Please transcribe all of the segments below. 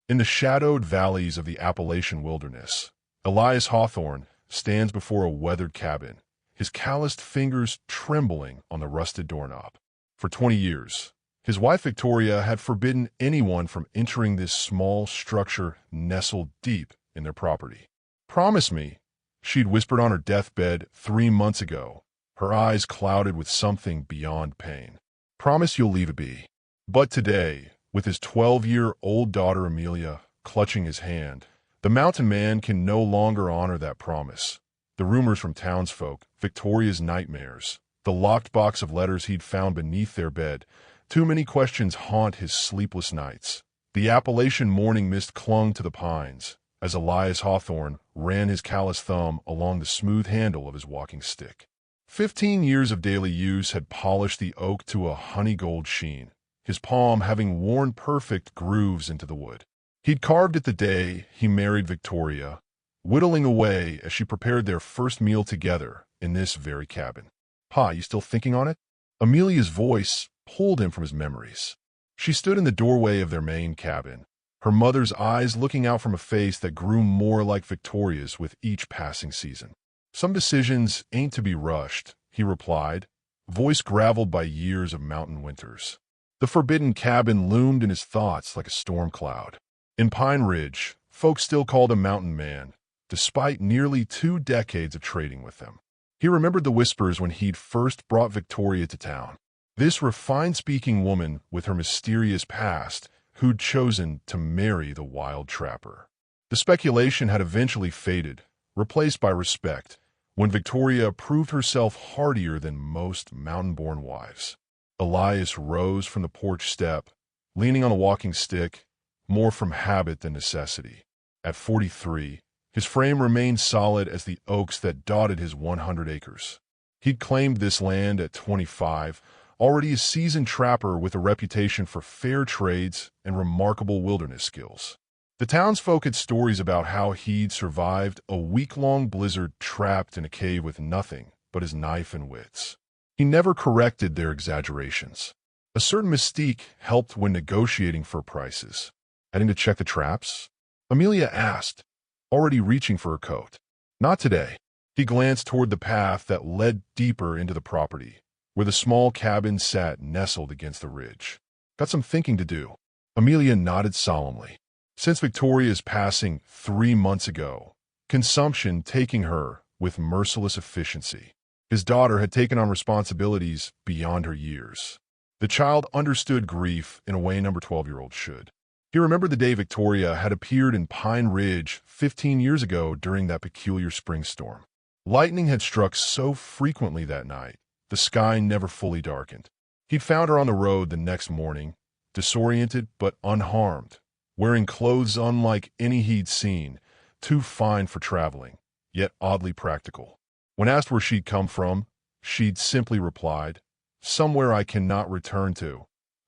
In the shadowed valleys of the Appalachian wilderness, Elias Hawthorne stands before a weathered cabin, his calloused fingers trembling on the rusted doorknob. For 20 years, his wife Victoria had forbidden anyone from entering this small structure nestled deep in their property. "Promise me," she'd whispered on her deathbed 3 months ago, her eyes clouded with something beyond pain. "Promise you'll leave it be." But today, with his 12-year-old daughter Amelia clutching his hand, the mountain man can no longer honor that promise. The rumors from townsfolk, Victoria's nightmares, the locked box of letters he'd found beneath their bed, too many questions haunt his sleepless nights. The Appalachian morning mist clung to the pines as Elias Hawthorne ran his calloused thumb along the smooth handle of his walking stick. 15 years of daily use had polished the oak to a honey-gold sheen, his palm having worn perfect grooves into the wood. He'd carved it the day he married Victoria, whittling away as she prepared their first meal together in this very cabin. "Pa, you still thinking on it?" Amelia's voice pulled him from his memories. She stood in the doorway of their main cabin, her mother's eyes looking out from a face that grew more like Victoria's with each passing season. "Some decisions ain't to be rushed," he replied, voice graveled by years of mountain winters. The forbidden cabin loomed in his thoughts like a storm cloud. In Pine Ridge, folks still called him MountainMan, despite nearly 2 decades of trading with them. He remembered the whispers when he'd first brought Victoria to town. This refined-speaking woman with her mysterious past who'd chosen to marry the wild trapper. The speculation had eventually faded, replaced by respect, when Victoria proved herself hardier than most mountain-born wives. Elias rose from the porch step, leaning on a walking stick, more from habit than necessity. At 43, his frame remained solid as the oaks that dotted his 100 acres. He'd claimed this land at 25, already a seasoned trapper with a reputation for fair trades and remarkable wilderness skills. The townsfolk had stories about how he'd survived a week-long blizzard trapped in a cave with nothing but his knife and wits. He never corrected their exaggerations. A certain mystique helped when negotiating for prices. "Heading to check the traps?" Amelia asked, already reaching for her coat. "Not today." He glanced toward the path that led deeper into the property, where the small cabin sat nestled against the ridge. "Got some thinking to do." Amelia nodded solemnly. Since Victoria's passing 3 months ago, consumption taking her with merciless efficiency, his daughter had taken on responsibilities beyond her years. The child understood grief in a way no 12-year-old should. He remembered the day Victoria had appeared in Pine Ridge 15 years ago during that peculiar spring storm. Lightning had struck so frequently that night, the sky never fully darkened. He'd found her on the road the next morning, disoriented but unharmed, wearing clothes unlike any he'd seen, too fine for traveling, yet oddly practical. When asked where she'd come from, she'd simply replied, "Somewhere I cannot return to,"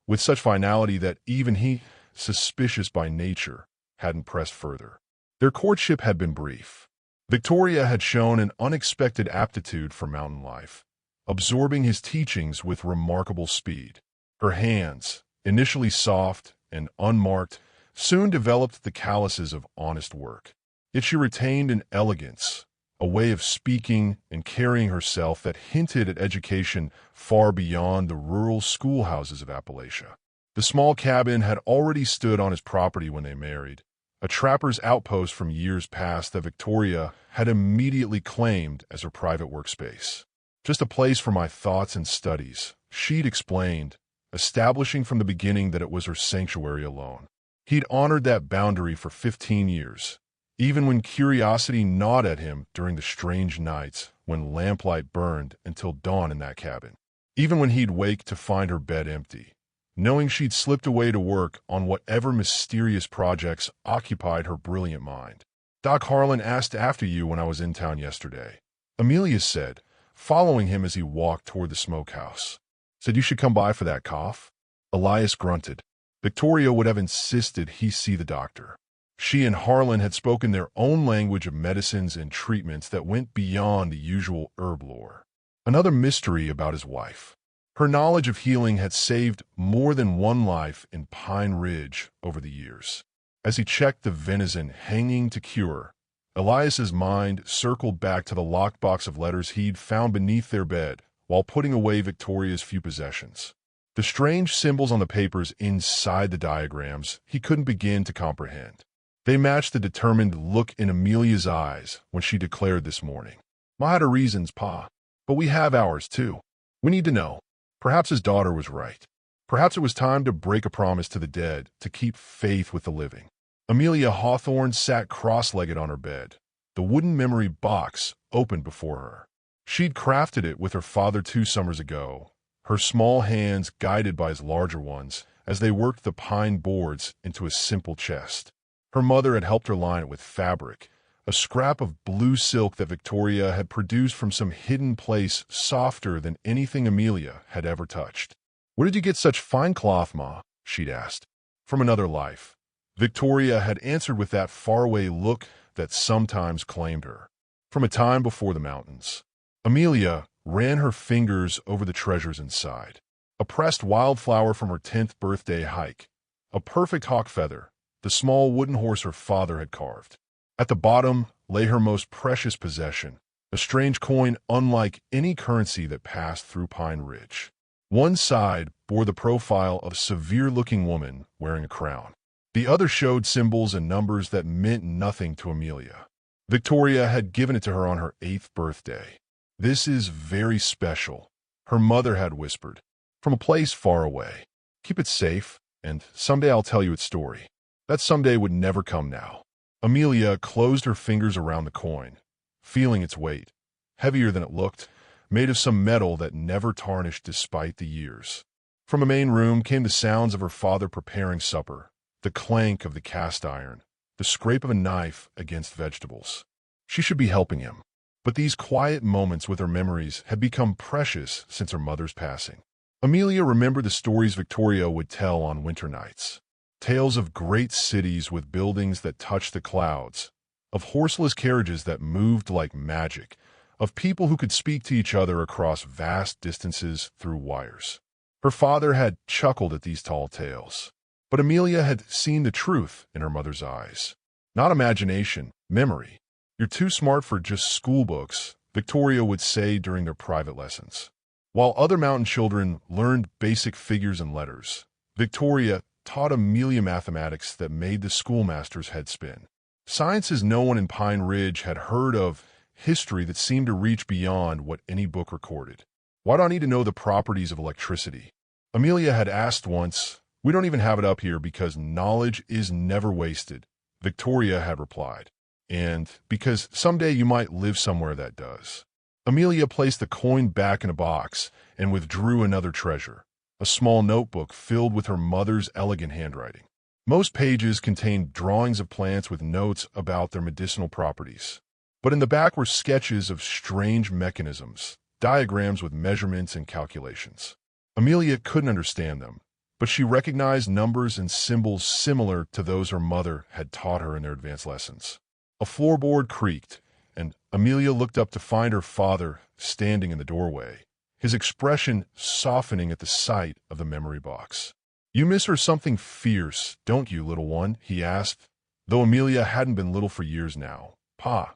with such finality that even he, suspicious by nature, hadn't pressed further. Their courtship had been brief. Victoria had shown an unexpected aptitude for mountain life, absorbing his teachings with remarkable speed. Her hands, initially soft and unmarked, soon developed the calluses of honest work. Yet she retained an elegance, a way of speaking and carrying herself that hinted at education far beyond the rural schoolhouses of Appalachia. The small cabin had already stood on his property when they married, a trapper's outpost from years past that Victoria had immediately claimed as her private workspace. "Just a place for my thoughts and studies," she'd explained, establishing from the beginning that it was her sanctuary alone. He'd honored that boundary for 15 years, even when curiosity gnawed at him during the strange nights when lamplight burned until dawn in that cabin. Even when he'd wake to find her bed empty, knowing she'd slipped away to work on whatever mysterious projects occupied her brilliant mind. "Doc Harlan asked after you when I was in town yesterday," Amelia said, following him as he walked toward the smokehouse. "Said you should come by for that cough." Elias grunted. Victoria would have insisted he see the doctor. She and Harlan had spoken their own language of medicines and treatments that went beyond the usual herb lore. Another mystery about his wife. Her knowledge of healing had saved more than one life in Pine Ridge over the years. As he checked the venison hanging to cure, Elias's mind circled back to the locked box of letters he'd found beneath their bed while putting away Victoria's few possessions. The strange symbols on the papers inside the diagrams he couldn't begin to comprehend. They matched the determined look in Amelia's eyes when she declared this morning, "Ma had her reasons, Pa, but we have ours too. We need to know." Perhaps his daughter was right. Perhaps it was time to break a promise to the dead to keep faith with the living. Amelia Hawthorne sat cross-legged on her bed, the wooden memory box opened before her. She'd crafted it with her father 2 summers ago, her small hands guided by his larger ones as they worked the pine boards into a simple chest. Her mother had helped her line it with fabric, a scrap of blue silk that Victoria had produced from some hidden place softer than anything Amelia had ever touched. "Where did you get such fine cloth, Ma?" she'd asked. "From another life," Victoria had answered with that faraway look that sometimes claimed her. "From a time before the mountains." Amelia ran her fingers over the treasures inside. A pressed wildflower from her 10th birthday hike, a perfect hawk feather, the small wooden horse her father had carved. At the bottom lay her most precious possession, a strange coin unlike any currency that passed through Pine Ridge. One side bore the profile of a severe-looking woman wearing a crown. The other showed symbols and numbers that meant nothing to Amelia. Victoria had given it to her on her 8th birthday. "This is very special," her mother had whispered, "from a place far away. Keep it safe, and someday I'll tell you its story." That someday would never come now. Amelia closed her fingers around the coin, feeling its weight, heavier than it looked, made of some metal that never tarnished despite the years. From a main room came the sounds of her father preparing supper, the clank of the cast iron, the scrape of a knife against vegetables. She should be helping him. But these quiet moments with her memories had become precious since her mother's passing. Amelia remembered the stories Victoria would tell on winter nights. Tales of great cities with buildings that touched the clouds, of horseless carriages that moved like magic, of people who could speak to each other across vast distances through wires. Her father had chuckled at these tall tales, but Amelia had seen the truth in her mother's eyes. Not imagination, memory. "You're too smart for just school books," Victoria would say during their private lessons. While other mountain children learned basic figures and letters, Victoria taught Amelia mathematics that made the schoolmaster's head spin. Sciences no one in Pine Ridge had heard of, history that seemed to reach beyond what any book recorded. "Why do I need to know the properties of electricity?" Amelia had asked once. "We don't even have it up here because knowledge is never wasted," Victoria had replied. "And because someday you might live somewhere that does." Amelia placed the coin back in a box and withdrew another treasure, a small notebook filled with her mother's elegant handwriting. Most pages contained drawings of plants with notes about their medicinal properties. But in the back were sketches of strange mechanisms, diagrams with measurements and calculations. Amelia couldn't understand them, but she recognized numbers and symbols similar to those her mother had taught her in their advanced lessons. A floorboard creaked, and Amelia looked up to find her father standing in the doorway, his expression softening at the sight of the memory box. "You miss her something fierce, don't you, little one?" he asked, though Amelia hadn't been little for years now. "Pa,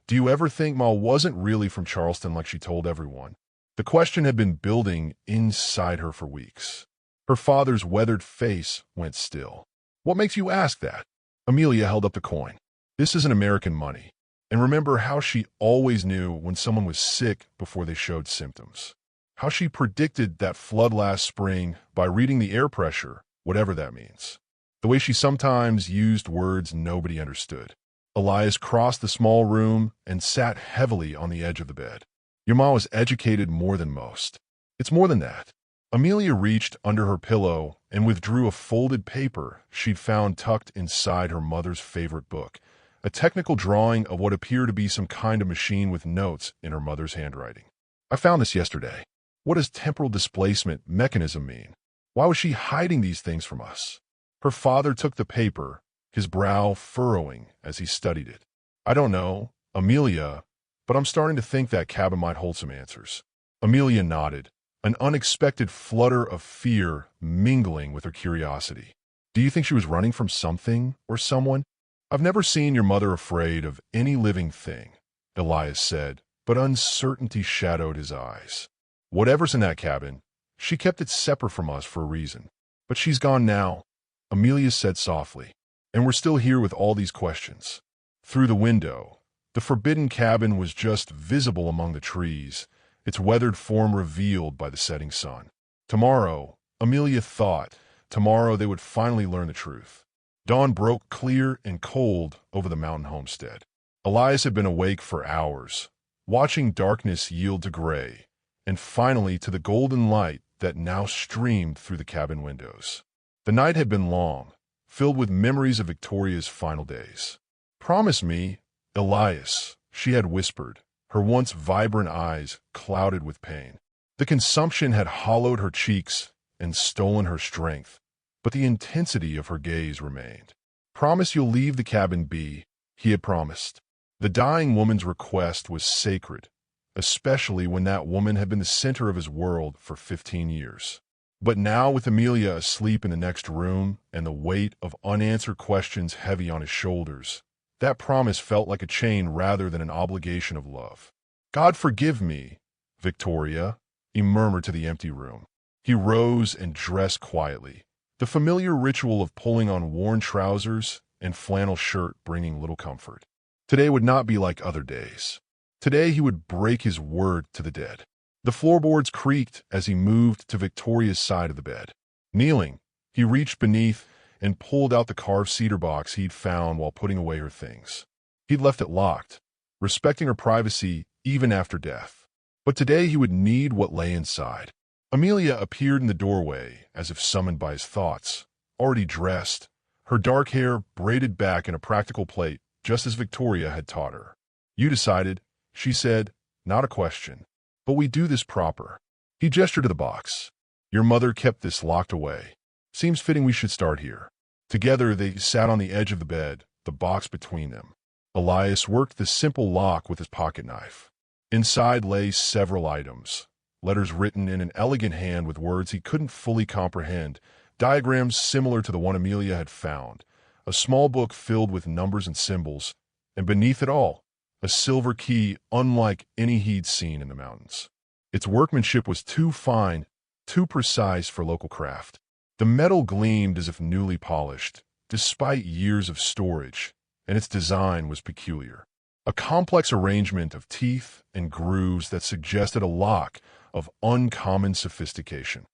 do you ever think Ma wasn't really from Charleston like she told everyone?" The question had been building inside her for weeks. Her father's weathered face went still. "What makes you ask that?" Amelia held up the coin. "This isn't American money. And remember how she always knew when someone was sick before they showed symptoms. How she predicted that flood last spring by reading the air pressure, whatever that means. The way she sometimes used words nobody understood." Elias crossed the small room and sat heavily on the edge of the bed. "Your ma was educated more than most." "It's more than that." Amelia reached under her pillow and withdrew a folded paper she'd found tucked inside her mother's favorite book, a technical drawing of what appeared to be some kind of machine with notes in her mother's handwriting. "I found this yesterday. What does temporal displacement mechanism mean? Why was she hiding these things from us?" Her father took the paper, his brow furrowing as he studied it. "I don't know, Amelia, but I'm starting to think that cabin might hold some answers." Amelia nodded, an unexpected flutter of fear mingling with her curiosity. Do you think she was running from something or someone? I've never seen your mother afraid of any living thing, Elias said, but uncertainty shadowed his eyes. Whatever's in that cabin, she kept it separate from us for a reason. But she's gone now, Amelia said softly, and we're still here with all these questions. Through the window, the forbidden cabin was just visible among the trees, its weathered form revealed by the setting sun. Tomorrow, Amelia thought, tomorrow they would finally learn the truth. Dawn broke clear and cold over the mountain homestead. Elias had been awake for hours, watching darkness yield to gray, and finally to the golden light that now streamed through the cabin windows. The night had been long, filled with memories of Victoria's final days. "Promise me, Elias," she had whispered, her once vibrant eyes clouded with pain. The consumption had hollowed her cheeks and stolen her strength, but the intensity of her gaze remained. "Promise you'll leave the cabin be," he had promised. The dying woman's request was sacred, especially when that woman had been the center of his world for 15 years. But now, with Amelia asleep in the next room and the weight of unanswered questions heavy on his shoulders, that promise felt like a chain rather than an obligation of love. "God forgive me, Victoria," he murmured to the empty room. He rose and dressed quietly, the familiar ritual of pulling on worn trousers and flannel shirt bringing little comfort. Today would not be like other days. Today he would break his word to the dead. The floorboards creaked as he moved to Victoria's side of the bed. Kneeling, he reached beneath and pulled out the carved cedar box he'd found while putting away her things. He'd left it locked, respecting her privacy even after death. But today he would need what lay inside. Amelia appeared in the doorway as if summoned by his thoughts, already dressed, her dark hair braided back in a practical plait just as Victoria had taught her. "You decided," she said, "not a question. But we do this proper." He gestured to the box. "Your mother kept this locked away. Seems fitting we should start here." Together they sat on the edge of the bed, the box between them. Elias worked the simple lock with his pocket knife. Inside lay several items, letters written in an elegant hand with words he couldn't fully comprehend, diagrams similar to the one Amelia had found, a small book filled with numbers and symbols, and beneath it all, a silver key unlike any he'd seen in the mountains. Its workmanship was too fine, too precise for local craft. The metal gleamed as if newly polished, despite years of storage, and its design was peculiar. A complex arrangement of teeth and grooves that suggested a lock of uncommon sophistication.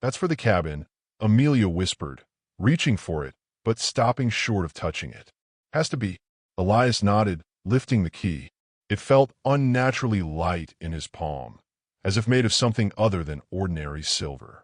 "That's for the cabin," Amelia whispered, reaching for it, but stopping short of touching it. "Has to be." Elias nodded, lifting the key. It felt unnaturally light in his palm, as if made of something other than ordinary silver.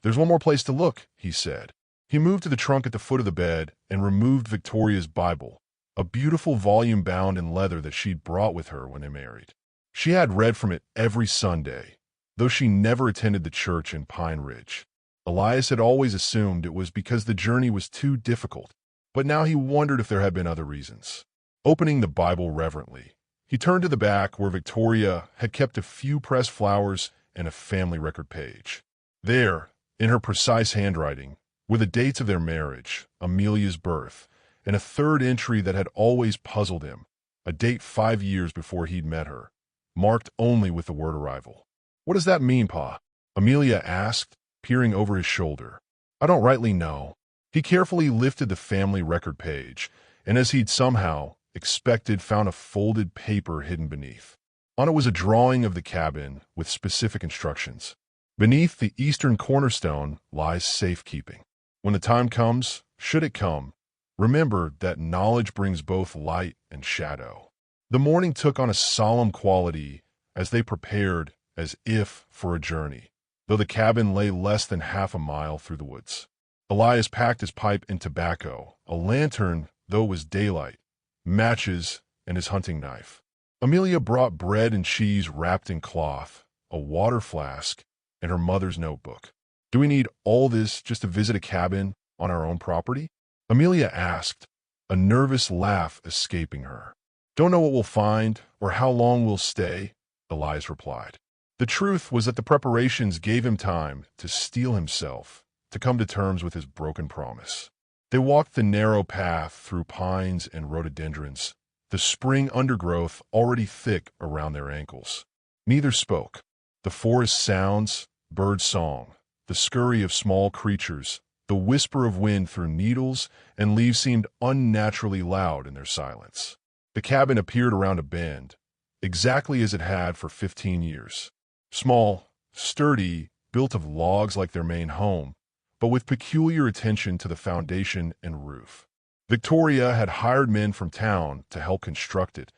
"There's one more place to look," he said. He moved to the trunk at the foot of the bed and removed Victoria's Bible, a beautiful volume bound in leather that she'd brought with her when they married. She had read from it every Sunday, though she never attended the church in Pine Ridge. Elias had always assumed it was because the journey was too difficult, but now he wondered if there had been other reasons. Opening the Bible reverently, he turned to the back where Victoria had kept a few pressed flowers and a family record page. There, in her precise handwriting, were the dates of their marriage, Amelia's birth, and a third entry that had always puzzled him, a date 5 years before he'd met her, marked only with the word arrival. "What does that mean, Pa?" Amelia asked, peering over his shoulder. "I don't rightly know." He carefully lifted the family record page, and as he'd somehow expected, found a folded paper hidden beneath. On it was a drawing of the cabin with specific instructions. "Beneath the eastern cornerstone lies safekeeping. When the time comes, should it come, remember that knowledge brings both light and shadow." The morning took on a solemn quality as they prepared as if for a journey, though the cabin lay less than half a mile through the woods. Elias packed his pipe and tobacco, a lantern though it was daylight, matches, and his hunting knife. Amelia brought bread and cheese wrapped in cloth, a water flask, and her mother's notebook. "Do we need all this just to visit a cabin on our own property?" Amelia asked, a nervous laugh escaping her. "Don't know what we'll find or how long we'll stay," Elias replied. The truth was that the preparations gave him time to steel himself, to come to terms with his broken promise. They walked the narrow path through pines and rhododendrons, the spring undergrowth already thick around their ankles. Neither spoke. The forest sounds, bird song, the scurry of small creatures, the whisper of wind through needles and leaves seemed unnaturally loud in their silence. The cabin appeared around a bend, exactly as it had for 15 years. Small, sturdy, built of logs like their main home, but with peculiar attention to the foundation and roof. Victoria had hired men from town to help construct it,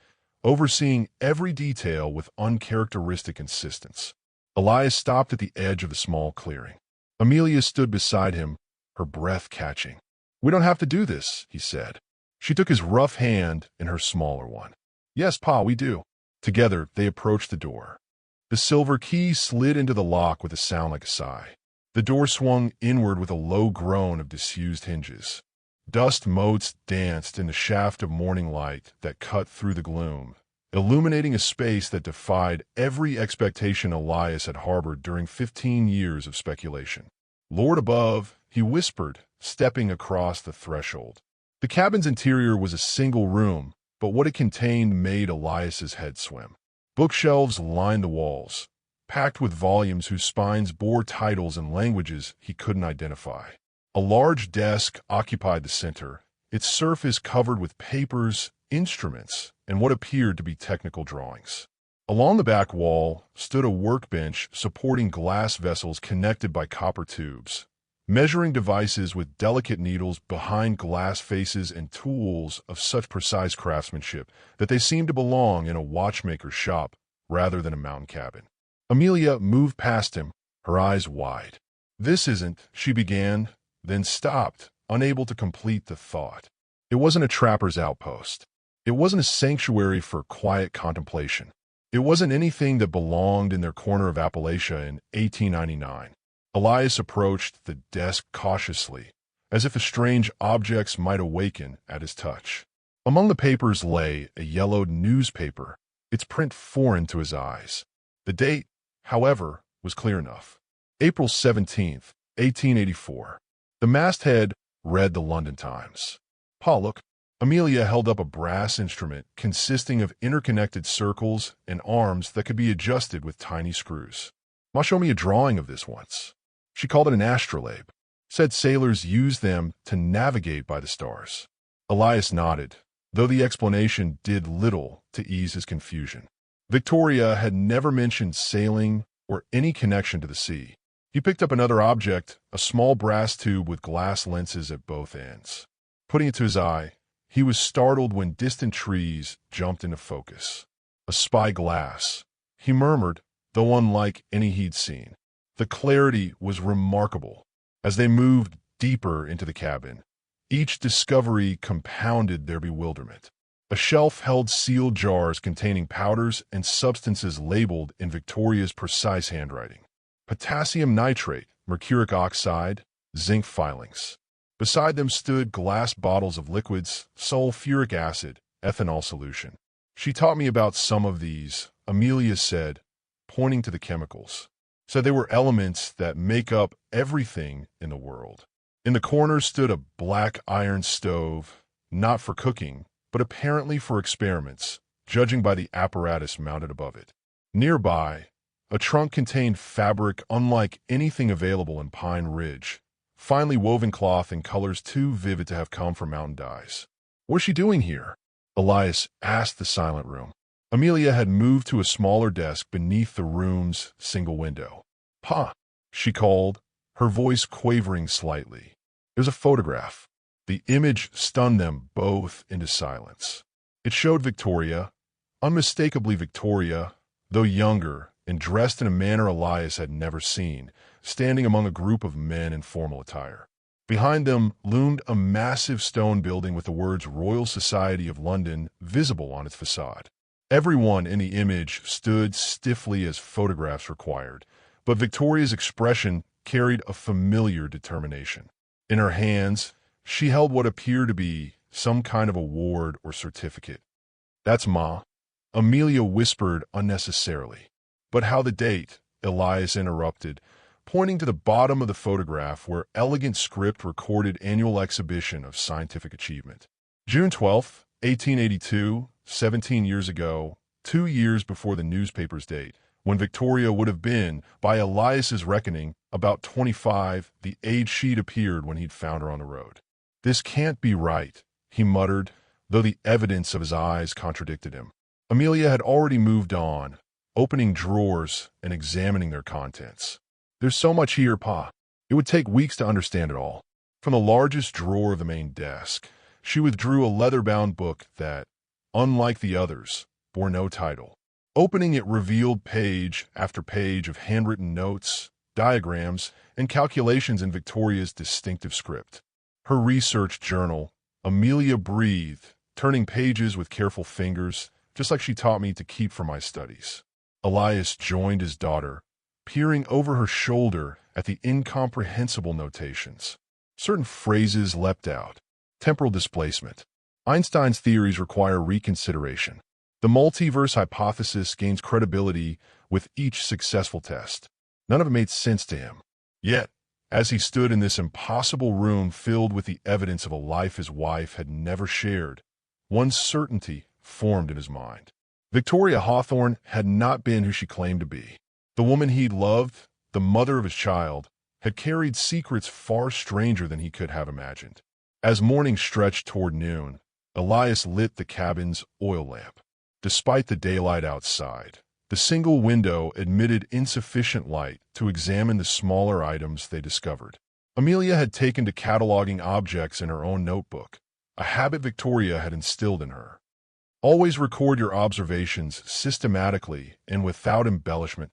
overseeing every detail with uncharacteristic insistence. Elias stopped at the edge of the small clearing. Amelia stood beside him, her breath catching. "We don't have to do this," he said. She took his rough hand in her smaller one. "Yes, Pa, we do." Together, they approached the door. The silver key slid into the lock with a sound like a sigh. The door swung inward with a low groan of disused hinges. Dust motes danced in the shaft of morning light that cut through the gloom, illuminating a space that defied every expectation Elias had harbored during 15 years of speculation. "Lord above," he whispered, stepping across the threshold. The cabin's interior was a single room, but what it contained made Elias's head swim. Bookshelves lined the walls, packed with volumes whose spines bore titles in languages he couldn't identify. A large desk occupied the center, its surface covered with papers, instruments, and what appeared to be technical drawings. Along the back wall stood a workbench supporting glass vessels connected by copper tubes, measuring devices with delicate needles behind glass faces and tools of such precise craftsmanship that they seemed to belong in a watchmaker's shop rather than a mountain cabin. Amelia moved past him, her eyes wide. "This isn't," she began, then stopped, unable to complete the thought. It wasn't a trapper's outpost. It wasn't a sanctuary for quiet contemplation. It wasn't anything that belonged in their corner of Appalachia in 1899. Elias approached the desk cautiously, as if strange objects might awaken at his touch. Among the papers lay a yellowed newspaper, its print foreign to his eyes. The date, however, was clear enough. April 17th, 1884. The masthead read the London Times. "Pa, look." Amelia held up a brass instrument consisting of interconnected circles and arms that could be adjusted with tiny screws. "Ma showed me a drawing of this once. She called it an astrolabe. Said sailors used them to navigate by the stars." Elias nodded, though the explanation did little to ease his confusion. Victoria had never mentioned sailing or any connection to the sea. He picked up another object, a small brass tube with glass lenses at both ends. Putting it to his eye, he was startled when distant trees jumped into focus. "A spyglass," he murmured, though unlike any he'd seen. The clarity was remarkable. As they moved deeper into the cabin, each discovery compounded their bewilderment. A shelf held sealed jars containing powders and substances labeled in Victoria's precise handwriting. Potassium nitrate, mercuric oxide, zinc filings. Beside them stood glass bottles of liquids, sulfuric acid, ethanol solution. "She taught me about some of these," Amelia said, pointing to the chemicals. "Said they were elements that make up everything in the world." In the corner stood a black iron stove, not for cooking, but apparently for experiments, judging by the apparatus mounted above it. Nearby, a trunk contained fabric unlike anything available in Pine Ridge, finely woven cloth in colors too vivid to have come from mountain dyes. "What's she doing here?" Elias asked the silent room. Amelia had moved to a smaller desk beneath the room's single window. "Pa," she called, her voice quavering slightly. It was a photograph. The image stunned them both into silence. It showed Victoria, unmistakably Victoria, though younger and dressed in a manner Elias had never seen, standing among a group of men in formal attire. Behind them loomed a massive stone building with the words Royal Society of London visible on its facade. Everyone in the image stood stiffly as photographs required, but Victoria's expression carried a familiar determination. In her hands, she held what appeared to be some kind of award or certificate. "That's Ma," Amelia whispered unnecessarily. "But how the date?" Elias interrupted, pointing to the bottom of the photograph where elegant script recorded annual exhibition of scientific achievement. June 12, 1882, 17 years ago, 2 years before the newspaper's date, when Victoria would have been, by Elias's reckoning, about 25, the age sheet appeared when he'd found her on the road. "This can't be right," he muttered, though the evidence of his eyes contradicted him. Amelia had already moved on, opening drawers and examining their contents. "There's so much here, Pa. It would take weeks to understand it all." From the largest drawer of the main desk, she withdrew a leather-bound book that, unlike the others, bore no title. Opening it revealed page after page of handwritten notes, diagrams, and calculations in Victoria's distinctive script. Her research journal. Amelia breathed, turning pages with careful fingers, just like she taught me to keep for my studies. Elias joined his daughter, peering over her shoulder at the incomprehensible notations. Certain phrases leapt out. Temporal displacement. Einstein's theories require reconsideration. The multiverse hypothesis gains credibility with each successful test. None of it made sense to him. Yet, as he stood in this impossible room filled with the evidence of a life his wife had never shared, one certainty formed in his mind. Victoria Hawthorne had not been who she claimed to be. The woman he'd loved, the mother of his child, had carried secrets far stranger than he could have imagined. As morning stretched toward noon, Elias lit the cabin's oil lamp. Despite the daylight outside, the single window admitted insufficient light to examine the smaller items they discovered. Amelia had taken to cataloging objects in her own notebook, a habit Victoria had instilled in her. "Always record your observations systematically and without embellishment,"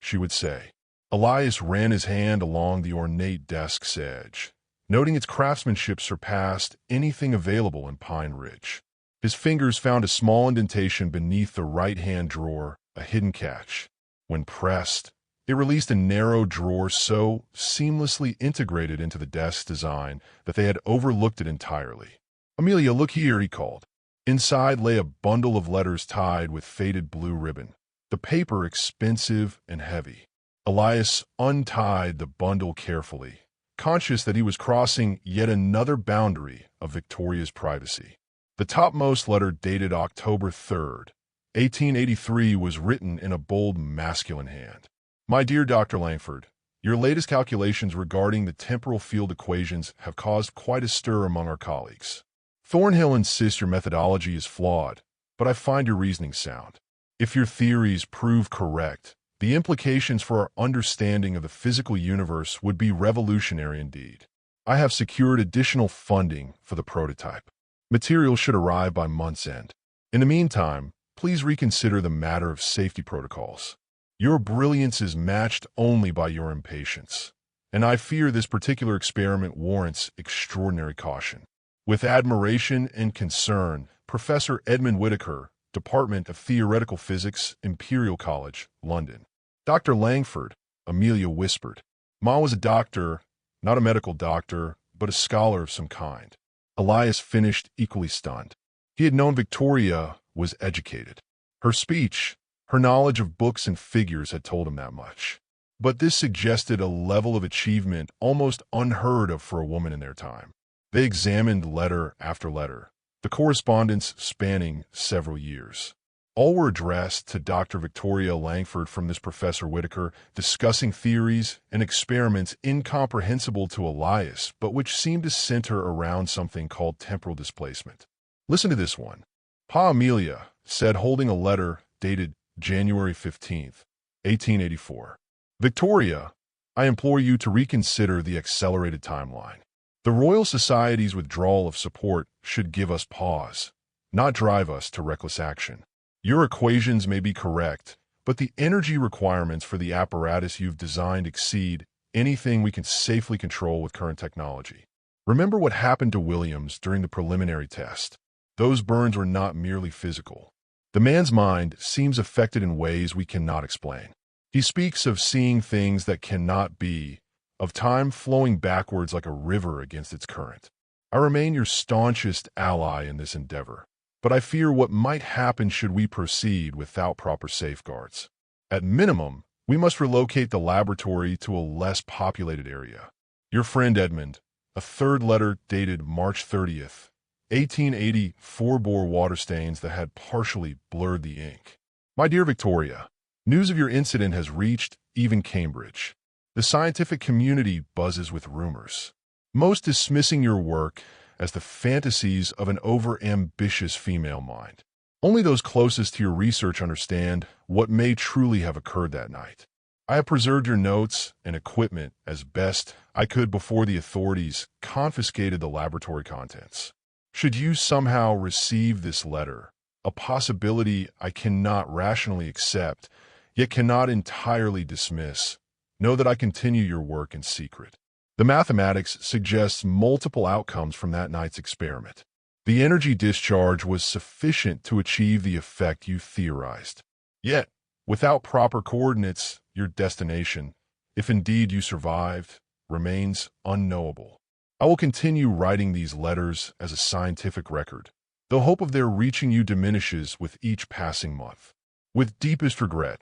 she would say. Elias ran his hand along the ornate desk's edge, noting its craftsmanship surpassed anything available in Pine Ridge. His fingers found a small indentation beneath the right-hand drawer, a hidden catch. When pressed, it released a narrow drawer so seamlessly integrated into the desk's design that they had overlooked it entirely. "Amelia, look here," he called. Inside lay a bundle of letters tied with faded blue ribbon, the paper expensive and heavy. Elias untied the bundle carefully, conscious that he was crossing yet another boundary of Victoria's privacy. The topmost letter, dated October 3rd, 1883, was written in a bold masculine hand. "My dear Dr. Langford, your latest calculations regarding the temporal field equations have caused quite a stir among our colleagues. Thornhill insists your methodology is flawed, but I find your reasoning sound. If your theories prove correct, the implications for our understanding of the physical universe would be revolutionary indeed. I have secured additional funding for the prototype. Materials should arrive by month's end. In the meantime, please reconsider the matter of safety protocols. Your brilliance is matched only by your impatience, and I fear this particular experiment warrants extraordinary caution. With admiration and concern, Professor Edmund Whittaker, Department of Theoretical Physics, Imperial College, London." "Dr. Langford," Amelia whispered. "Ma was a doctor, not a medical doctor, but a scholar of some kind." Elias finished equally stunned. He had known Victoria was educated. Her speech, her knowledge of books and figures had told him that much. But this suggested a level of achievement almost unheard of for a woman in their time. They examined letter after letter, the correspondence spanning several years. All were addressed to Dr. Victoria Langford from this Professor Whittaker, discussing theories and experiments incomprehensible to Elias, but which seemed to center around something called temporal displacement. "Listen to this one." Pa Amelia said, holding a letter dated January 15th, 1884. "Victoria, I implore you to reconsider the accelerated timeline. The Royal Society's withdrawal of support should give us pause, not drive us to reckless action. Your equations may be correct, but the energy requirements for the apparatus you've designed exceed anything we can safely control with current technology. Remember what happened to Williams during the preliminary test. Those burns were not merely physical. The man's mind seems affected in ways we cannot explain. He speaks of seeing things that cannot be, of time flowing backwards like a river against its current. I remain your staunchest ally in this endeavor, but I fear what might happen should we proceed without proper safeguards. At minimum, We must relocate the laboratory to a less populated area. Your friend Edmund. A third letter dated March 30th, 1880, bore water stains that had partially blurred the ink. My dear Victoria, news of your incident has reached even Cambridge. The scientific community buzzes with rumors, most dismissing your work as the fantasies of an over-ambitious female mind. Only those closest to your research understand what may truly have occurred that night. I have preserved your notes and equipment as best I could before the authorities confiscated the laboratory contents. Should you somehow receive this letter, a possibility I cannot rationally accept, yet cannot entirely dismiss, know that I continue your work in secret. The mathematics suggests multiple outcomes from that night's experiment. The energy discharge was sufficient to achieve the effect you theorized. Yet, without proper coordinates, your destination, if indeed you survived, remains unknowable. I will continue writing these letters as a scientific record. The hope of their reaching you diminishes with each passing month. With deepest regret,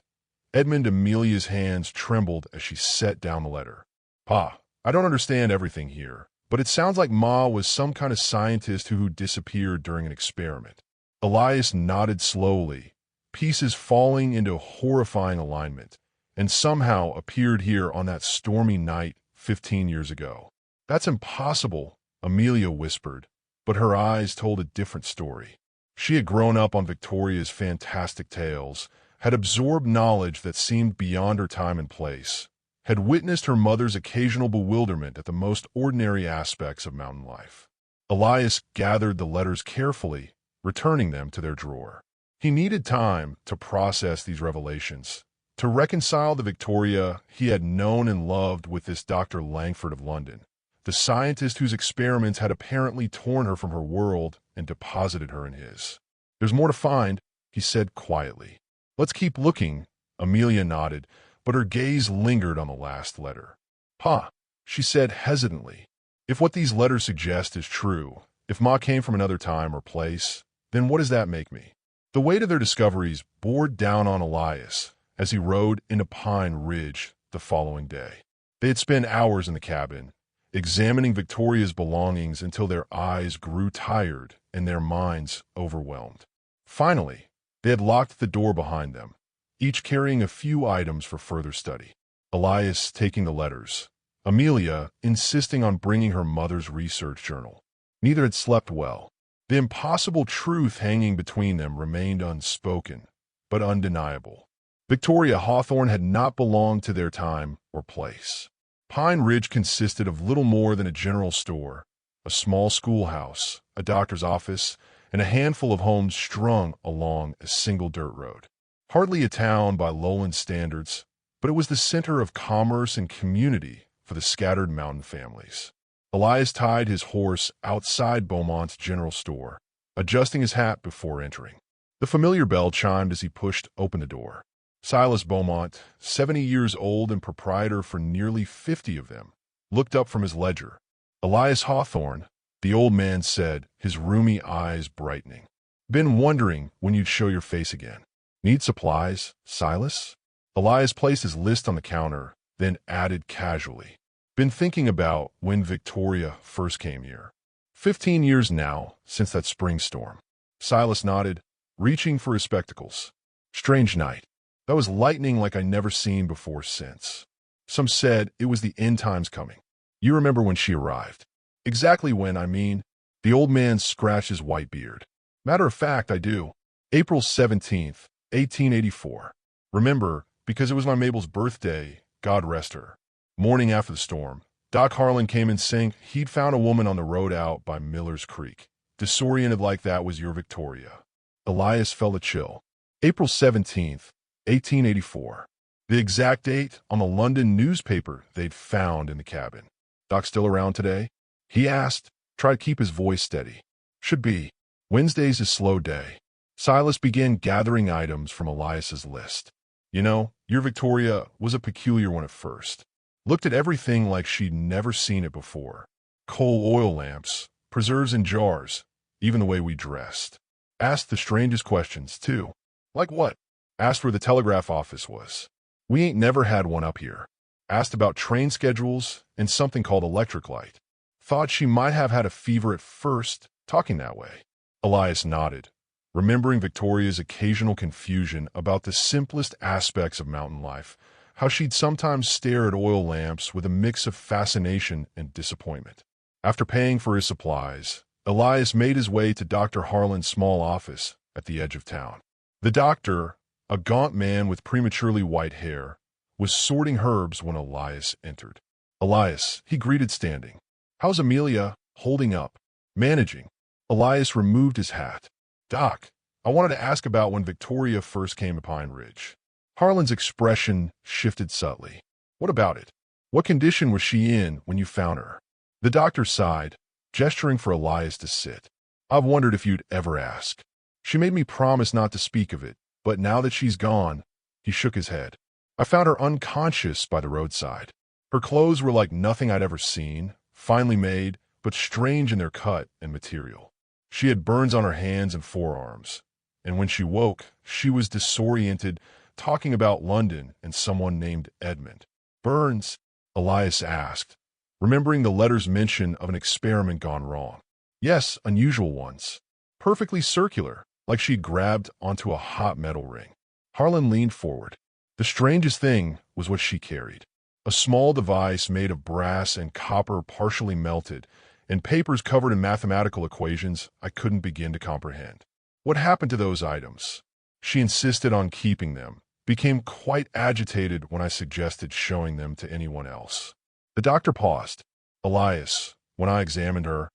Edmund. Amelia's hands trembled as she set down the letter. Pa, I don't understand everything here, but it sounds like Ma was some kind of scientist who disappeared during an experiment. Elias nodded slowly, pieces falling into horrifying alignment, and somehow appeared here on that stormy night 15 years ago. That's impossible, Amelia whispered, but her eyes told a different story. She had grown up on Victoria's fantastic tales, had absorbed knowledge that seemed beyond her time and place, had witnessed her mother's occasional bewilderment at the most ordinary aspects of mountain life. Elias gathered the letters carefully, returning them to their drawer. He needed time to process these revelations, to reconcile the Victoria he had known and loved with this Dr. Langford of London, the scientist whose experiments had apparently torn her from her world and deposited her in his. There's more to find, he said quietly. Let's keep looking, Amelia nodded, but her gaze lingered on the last letter. Pa, she said hesitantly, if what these letters suggest is true, if Ma came from another time or place, then what does that make me? The weight of their discoveries bore down on Elias as he rode into Pine Ridge the following day. They had spent hours in the cabin, examining Victoria's belongings until their eyes grew tired and their minds overwhelmed. Finally, they had locked the door behind them, each carrying a few items for further study. Elias taking the letters, Amelia insisting on bringing her mother's research journal. Neither had slept well. The impossible truth hanging between them remained unspoken, but undeniable. Victoria Hawthorne had not belonged to their time or place. Pine Ridge consisted of little more than a general store, a small schoolhouse, a doctor's office, and a handful of homes strung along a single dirt road. Hardly a town by lowland standards, but it was the center of commerce and community for the scattered mountain families. Elias tied his horse outside Beaumont's general store, adjusting his hat before entering. The familiar bell chimed as he pushed open the door. Silas Beaumont, 70 years old and proprietor for nearly 50 of them, looked up from his ledger. Elias Hawthorne, the old man said, his rheumy eyes brightening. Been wondering when you'd show your face again. Need supplies, Silas? Elias placed his list on the counter, then added casually. Been thinking about when Victoria first came here. 15 years now since that spring storm. Silas nodded, reaching for his spectacles. Strange night. That was lightning like I never seen before since. Some said it was the end times coming. You remember when she arrived? Exactly when, I mean. The old man scratched his white beard. Matter of fact, I do. April 17th, 1884. Remember, because it was my Mabel's birthday, God rest her. Morning after the storm, Doc Harlan came in saying he'd found a woman on the road out by Miller's Creek. Disoriented like that was your Victoria. Elias felt a chill. April 17th, 1884. The exact date on the London newspaper they'd found in the cabin. Doc still around today? He asked, tried to keep his voice steady. Should be. Wednesday's a slow day. Silas began gathering items from Elias's list. You know, your Victoria was a peculiar one at first. Looked at everything like she'd never seen it before. Coal oil lamps, preserves in jars, even the way we dressed. Asked the strangest questions, too. Like what? Asked where the telegraph office was. We ain't never had one up here. Asked about train schedules and something called electric light. Thought she might have had a fever at first, talking that way. Elias nodded, remembering Victoria's occasional confusion about the simplest aspects of mountain life, how she'd sometimes stare at oil lamps with a mix of fascination and disappointment. After paying for his supplies, Elias made his way to Dr. Harlan's small office at the edge of town. The doctor, a gaunt man with prematurely white hair, was sorting herbs when Elias entered. Elias, he greeted standing. How's Amelia holding up? Managing. Elias removed his hat. Doc, I wanted to ask about when Victoria first came to Pine Ridge. Harlan's expression shifted subtly. What about it? What condition was she in when you found her? The doctor sighed, gesturing for Elias to sit. I've wondered if you'd ever ask. She made me promise not to speak of it, but now that she's gone, he shook his head. I found her unconscious by the roadside. Her clothes were like nothing I'd ever seen, finely made, but strange in their cut and material. She had burns on her hands and forearms, and when she woke, she was disoriented, talking about London and someone named Edmund. Burns? Elias asked, remembering the letter's mention of an experiment gone wrong. Yes, unusual ones. Perfectly circular, like she'd grabbed onto a hot metal ring. Harlan leaned forward. The strangest thing was what she carried. A small device made of brass and copper partially melted, and papers covered in mathematical equations I couldn't begin to comprehend. What happened to those items? She insisted on keeping them, became quite agitated when I suggested showing them to anyone else. The doctor paused. Elias, when I examined her,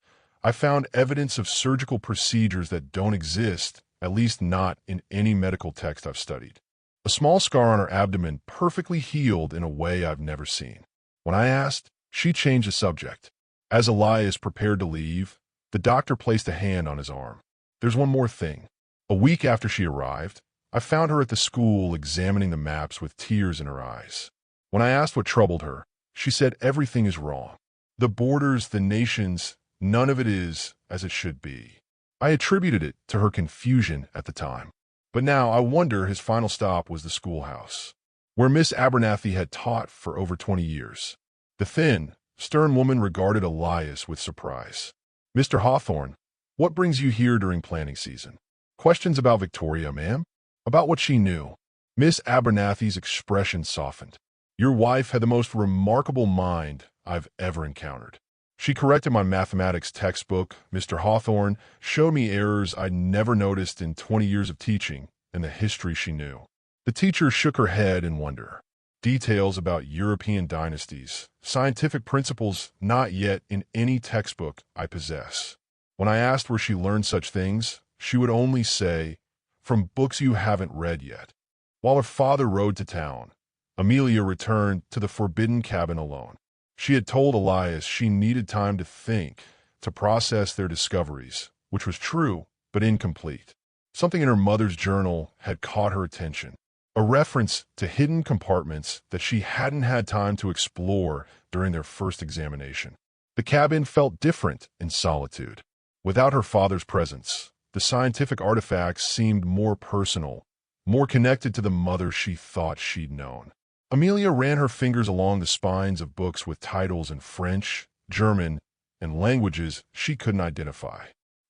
I found evidence of surgical procedures that don't exist, at least not in any medical text I've studied. A small scar on her abdomen perfectly healed in a way I've never seen. When I asked, she changed the subject. As Elias prepared to leave, the doctor placed a hand on his arm. There's one more thing. A week after she arrived, I found her at the school examining the maps with tears in her eyes. When I asked what troubled her, she said everything is wrong. The borders, the nations, none of it is as it should be. I attributed it to her confusion at the time. But now I wonder his final stop was the schoolhouse, where Miss Abernathy had taught for over 20 years. The thin, stern woman regarded Elias with surprise. Mr. Hawthorne, what brings you here during planting season? Questions about Victoria, ma'am? About what she knew. Miss Abernathy's expression softened. Your wife had the most remarkable mind I've ever encountered. She corrected my mathematics textbook. Mr. Hawthorne showed me errors I'd never noticed in 20 years of teaching and the history she knew. The teacher shook her head in wonder. Details about European dynasties, scientific principles not yet in any textbook I possess. When I asked where she learned such things, she would only say, from books you haven't read yet. While her father rode to town, Amelia returned to the forbidden cabin alone. She had told Elias she needed time to think, to process their discoveries, which was true, but incomplete. Something in her mother's journal had caught her attention, a reference to hidden compartments that she hadn't had time to explore during their first examination. The cabin felt different in solitude. Without her father's presence, the scientific artifacts seemed more personal, more connected to the mother she thought she'd known. Amelia ran her fingers along the spines of books with titles in French, German, and languages she couldn't identify.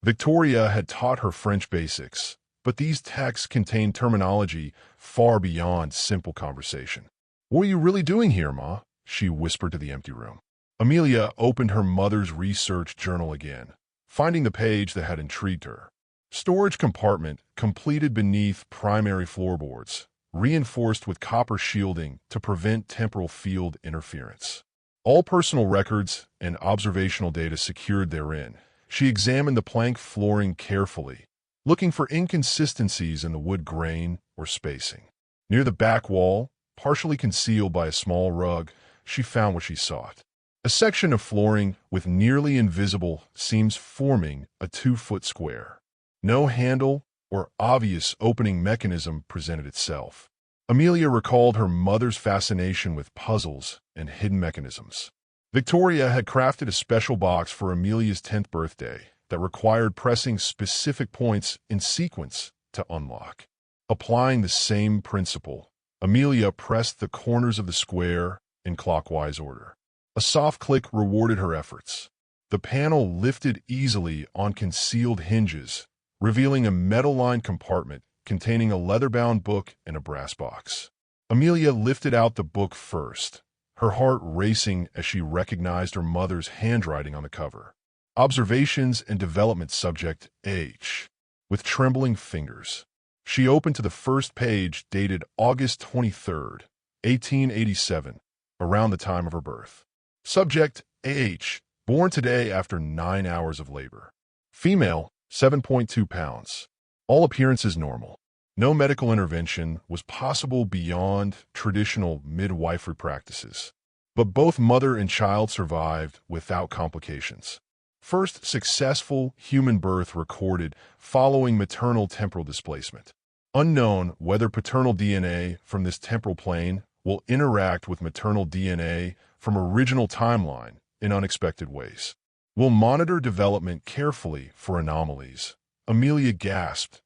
Victoria had taught her French basics, but these texts contained terminology far beyond simple conversation. What are you really doing here, Ma? She whispered to the empty room. Amelia opened her mother's research journal again, finding the page that had intrigued her. Storage compartment completed beneath primary floorboards, reinforced with copper shielding to prevent temporal field interference. All personal records and observational data secured therein. She examined the plank flooring carefully, looking for inconsistencies in the wood grain or spacing. Near the back wall, partially concealed by a small rug, she found what she sought. A section of flooring with nearly invisible seams forming a 2-foot square. No handle or obvious opening mechanism presented itself. Amelia recalled her mother's fascination with puzzles and hidden mechanisms. Victoria had crafted a special box for Amelia's 10th birthday that required pressing specific points in sequence to unlock. Applying the same principle, Amelia pressed the corners of the square in clockwise order. A soft click rewarded her efforts. The panel lifted easily on concealed hinges, revealing a metal-lined compartment containing a leather-bound book and a brass box. Amelia lifted out the book first, her heart racing as she recognized her mother's handwriting on the cover. Observations and Development Subject H. With trembling fingers, she opened to the first page dated August 23rd, 1887, around the time of her birth. Subject H. Born today after 9 hours of labor. Female, 7.2 pounds. All appearances normal. No medical intervention was possible beyond traditional midwifery practices. But both mother and child survived without complications. First successful human birth recorded following maternal temporal displacement. Unknown whether paternal DNA from this temporal plane will interact with maternal DNA from original timeline in unexpected ways. We'll monitor development carefully for anomalies. Amelia gasped,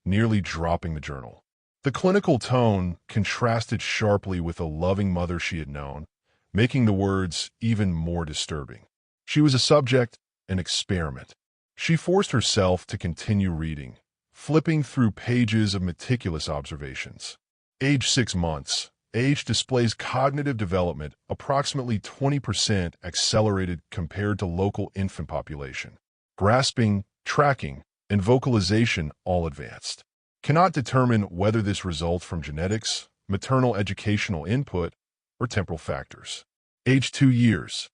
nearly dropping the journal. The clinical tone contrasted sharply with the loving mother she had known, making the words even more disturbing. She was a subject, an experiment. She forced herself to continue reading, flipping through pages of meticulous observations. Age 6 months. Age displays cognitive development approximately 20% accelerated compared to local infant population. Grasping, tracking, and vocalization all advanced. Cannot determine whether this results from genetics, maternal educational input, or temporal factors. Age 2 years.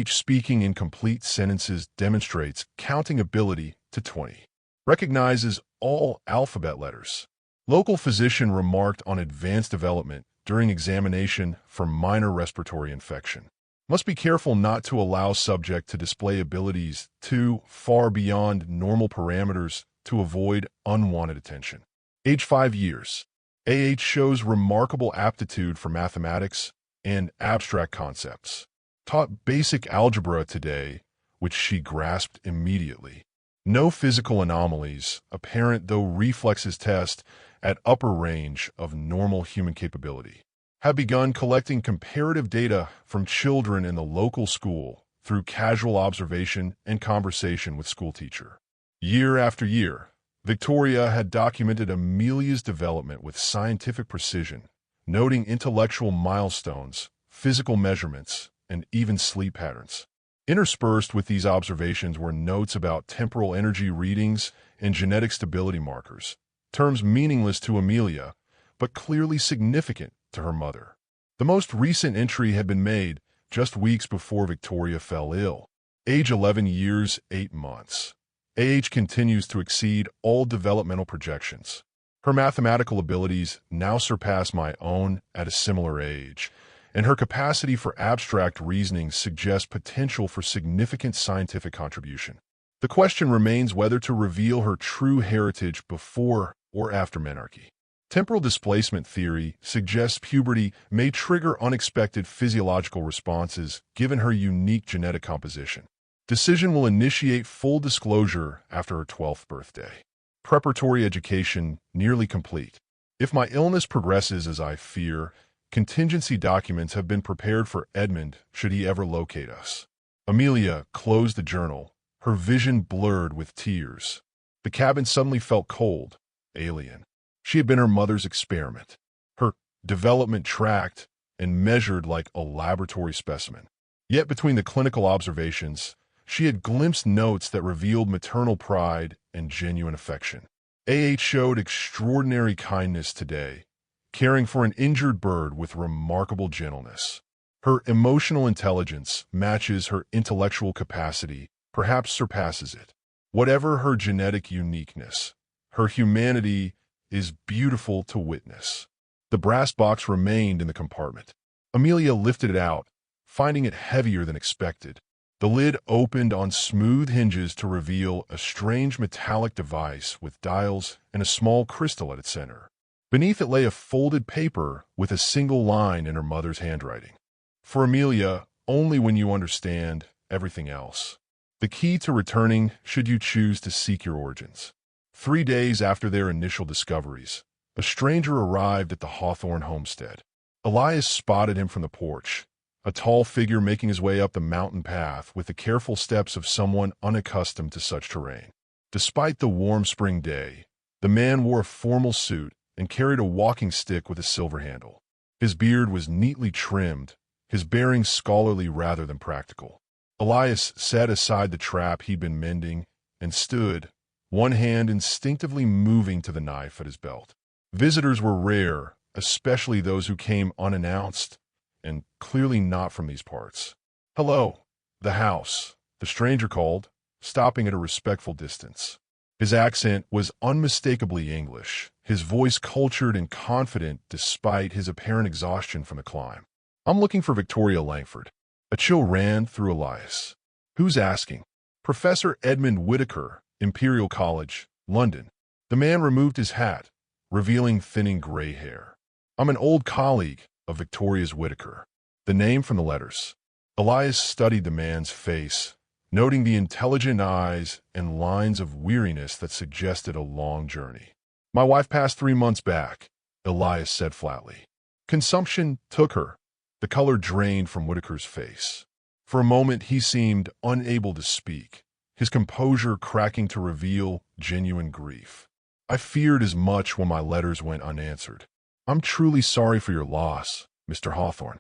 Speaking in complete sentences demonstrates counting ability to 20. Recognizes all alphabet letters. Local physician remarked on advanced development during examination for minor respiratory infection. Must be careful not to allow subject to display abilities too far beyond normal parameters to avoid unwanted attention. Age 5 years. Shows remarkable aptitude for mathematics and abstract concepts. Taught basic algebra today, which she grasped immediately. No physical anomalies, apparent though reflexes test at upper range of normal human capability. Have begun collecting comparative data from children in the local school through casual observation and conversation with school teacher. Year after year, Victoria had documented Amelia's development with scientific precision, noting intellectual milestones, physical measurements, and even sleep patterns. Interspersed with these observations were notes about temporal energy readings and genetic stability markers, terms meaningless to Amelia, but clearly significant to her mother. The most recent entry had been made just weeks before Victoria fell ill. Age 11 years, 8 months. Continues to exceed all developmental projections. Her mathematical abilities now surpass my own at a similar age, and her capacity for abstract reasoning suggests potential for significant scientific contribution. The question remains whether to reveal her true heritage before or after menarche. Temporal displacement theory suggests puberty may trigger unexpected physiological responses given her unique genetic composition. Decision will initiate full disclosure after her 12th birthday. Preparatory education nearly complete. If my illness progresses as I fear, contingency documents have been prepared for Edmund should he ever locate us. Amelia closed the journal, her vision blurred with tears. The cabin suddenly felt cold, alien. She had been her mother's experiment, her development tracked and measured like a laboratory specimen. Yet between the clinical observations, she had glimpsed notes that revealed maternal pride and genuine affection. Showed extraordinary kindness today, caring for an injured bird with remarkable gentleness. Her emotional intelligence matches her intellectual capacity, perhaps surpasses it. Whatever her genetic uniqueness, her humanity is beautiful to witness. The brass box remained in the compartment. Amelia lifted it out, finding it heavier than expected. The lid opened on smooth hinges to reveal a strange metallic device with dials and a small crystal at its center. Beneath it lay a folded paper with a single line in her mother's handwriting. For Amelia, only when you understand everything else. The key to returning should you choose to seek your origins. 3 days after their initial discoveries, A stranger arrived at the Hawthorne homestead. Elias spotted him from the porch, a tall figure making his way up the mountain path with the careful steps of someone unaccustomed to such terrain. Despite the warm spring day, the man wore a formal suit and carried a walking stick with a silver handle. His beard was neatly trimmed, his bearing scholarly rather than practical. Elias set aside the trap he'd been mending and stood, one hand instinctively moving to the knife at his belt. Visitors were rare, especially those who came unannounced, and clearly not from these parts. "Hello, the house," the stranger called, stopping at a respectful distance. His accent was unmistakably English, his voice cultured and confident despite his apparent exhaustion from the climb. "I'm looking for Victoria Langford." A chill ran through Elias. "Who's asking?" "Professor Edmund Whitaker, Imperial College, London." The man removed his hat, revealing thinning gray hair. "I'm an old colleague of Victoria's Whitaker." The name from the letters. Elias studied the man's face, noting the intelligent eyes and lines of weariness that suggested a long journey. "My wife passed 3 months back," Elias said flatly. "Consumption took her." The color drained from Whitaker's face. For a moment he seemed unable to speak, his composure cracking to reveal genuine grief. "I feared as much when my letters went unanswered. I'm truly sorry for your loss, Mr. Hawthorne."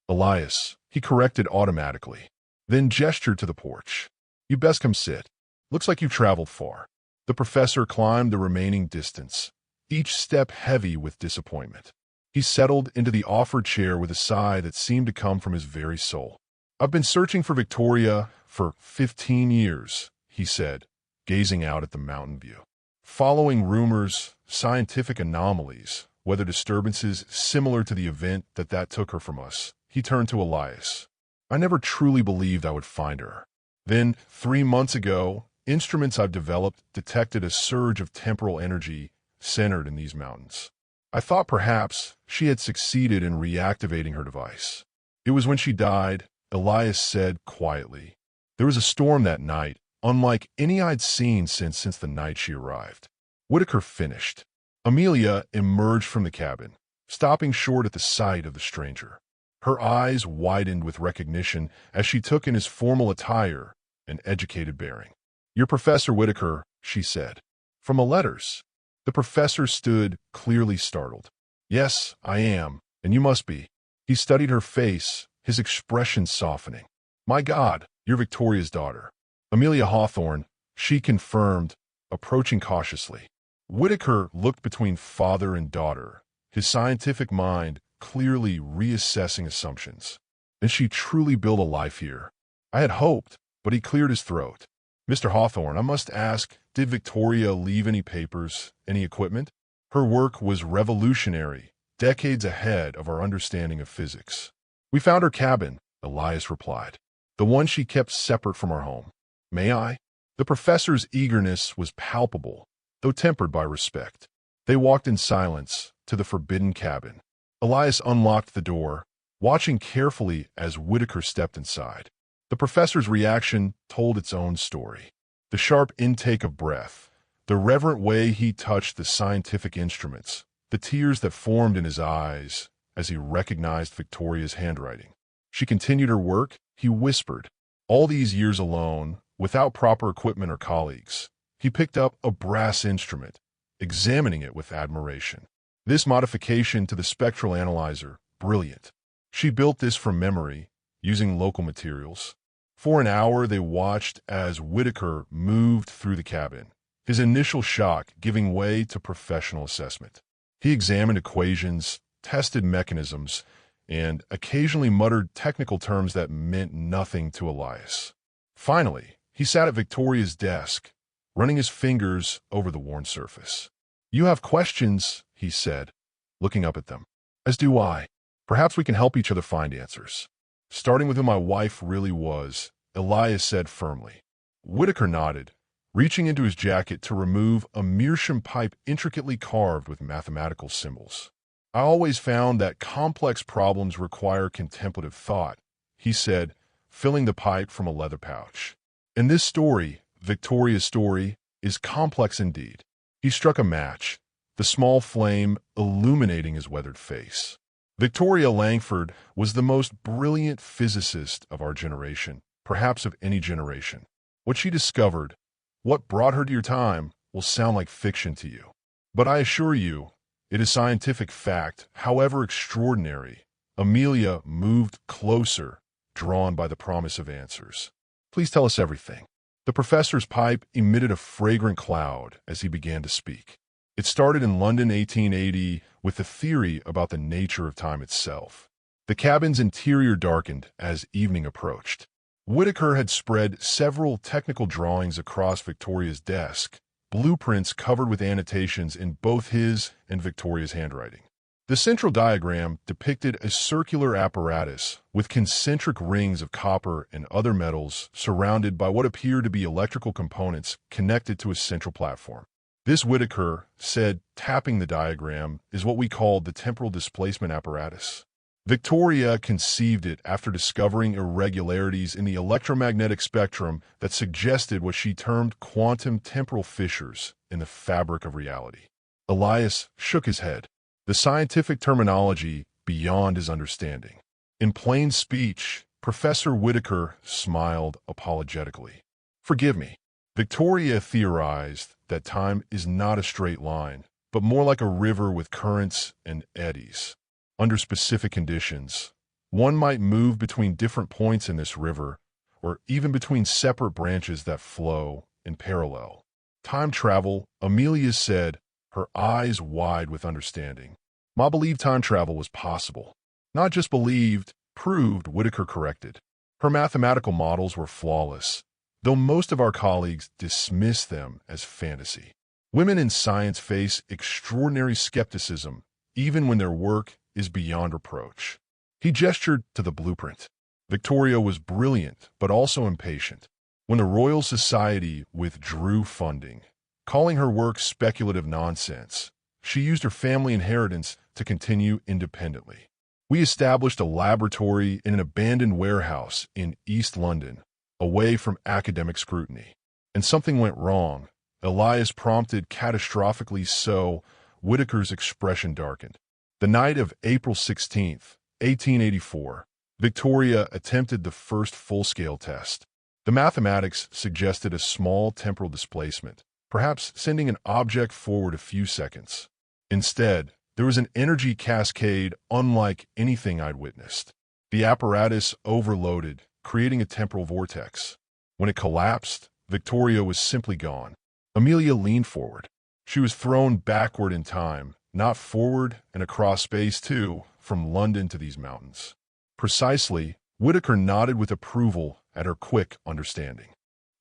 "Elias," he corrected automatically, then gestured to the porch. "You best come sit. Looks like you've traveled far." The professor climbed the remaining distance, each step heavy with disappointment. He settled into the offered chair with a sigh that seemed to come from his very soul. "I've been searching for Victoria for 15 years, he said, gazing out at the mountain view. "Following rumors, scientific anomalies, weather disturbances similar to the event that took her from us." He turned to Elias. "I never truly believed I would find her. Then, 3 months ago, instruments I've developed detected a surge of temporal energy centered in these mountains. I thought perhaps she had succeeded in reactivating her device. It was when she died," Elias said quietly. "There was a storm that night, unlike any I'd seen since the night she arrived." Whitaker finished. Amelia emerged from the cabin, stopping short at the sight of the stranger. Her eyes widened with recognition as she took in his formal attire and educated bearing. "You're Professor Whitaker," she said. "From the letters." The professor stood, clearly startled. "Yes, I am, and you must be." He studied her face, his expression softening. "My God, you're Victoria's daughter." "Amelia Hawthorne," she confirmed, approaching cautiously. Whitaker looked between father and daughter, his scientific mind clearly reassessing assumptions. "And she truly built a life here. I had hoped," but he cleared his throat. "Mr. Hawthorne, I must ask, did Victoria leave any papers, any equipment?" "Her work was revolutionary, decades ahead of our understanding of physics." "We found her cabin," Elias replied. "The one she kept separate from our home." "May I?" The professor's eagerness was palpable, though tempered by respect. They walked in silence to the forbidden cabin. Elias unlocked the door, watching carefully as Whitaker stepped inside. The professor's reaction told its own story. The sharp intake of breath, the reverent way he touched the scientific instruments, the tears that formed in his eyes as he recognized Victoria's handwriting. "She continued her work," he whispered. "All these years alone, without proper equipment or colleagues." He picked up a brass instrument, examining it with admiration. "This modification to the spectral analyzer, brilliant. She built this from memory, using local materials." For an hour they watched as Whitaker moved through the cabin, his initial shock giving way to professional assessment. He examined equations, tested mechanisms, and occasionally muttered technical terms that meant nothing to Elias. Finally, he sat at Victoria's desk, running his fingers over the worn surface. "You have questions," he said, looking up at them. "As do I. Perhaps we can help each other find answers." "Starting with who my wife really was," Elias said firmly. Whitaker nodded, reaching into his jacket to remove a meerschaum pipe intricately carved with mathematical symbols. "I always found that complex problems require contemplative thought," he said, filling the pipe from a leather pouch. "And this story, Victoria's story, is complex indeed." He struck a match, the small flame illuminating his weathered face. Victoria Langford was the most brilliant physicist of our generation, perhaps of any generation. What she discovered, what brought her to your time, will sound like fiction to you. But I assure you, it is scientific fact, however extraordinary. Amelia moved closer, drawn by the promise of answers. Please tell us everything. The professor's pipe emitted a fragrant cloud as he began to speak. It started in London 1880 with the theory about the nature of time itself. The cabin's interior darkened as evening approached. Whittaker had spread several technical drawings across Victoria's desk, blueprints covered with annotations in both his and Victoria's handwriting. The central diagram depicted a circular apparatus with concentric rings of copper and other metals surrounded by what appeared to be electrical components connected to a central platform. This, Whittaker said, tapping the diagram, is what we called the temporal displacement apparatus. Victoria conceived it after discovering irregularities in the electromagnetic spectrum that suggested what she termed quantum temporal fissures in the fabric of reality. Elias shook his head. The scientific terminology beyond his understanding. In plain speech, Professor Whittaker smiled apologetically. Forgive me. Victoria theorized that time is not a straight line, but more like a river with currents and eddies. Under specific conditions, one might move between different points in this river, or even between separate branches that flow in parallel. Time travel, Amelia said, her eyes wide with understanding. Ma believed time travel was possible. Not just believed, proved, Whittaker corrected. Her mathematical models were flawless, though most of our colleagues dismissed them as fantasy. Women in science face extraordinary skepticism, even when their work is beyond reproach. He gestured to the blueprint. Victoria was brilliant, but also impatient. When the Royal Society withdrew funding, calling her work speculative nonsense, she used her family inheritance to continue independently. We established a laboratory in an abandoned warehouse in East London, away from academic scrutiny. And something went wrong. Elias prompted catastrophically so, Whittaker's expression darkened. The night of April 16th, 1884, Victoria attempted the first full-scale test. The mathematics suggested a small temporal displacement, perhaps sending an object forward a few seconds. Instead, there was an energy cascade unlike anything I'd witnessed. The apparatus overloaded, creating a temporal vortex. When it collapsed, Victoria was simply gone. Amelia leaned forward. She was thrown backward in time, not forward and across space too, from London to these mountains. Precisely, Whittaker nodded with approval at her quick understanding.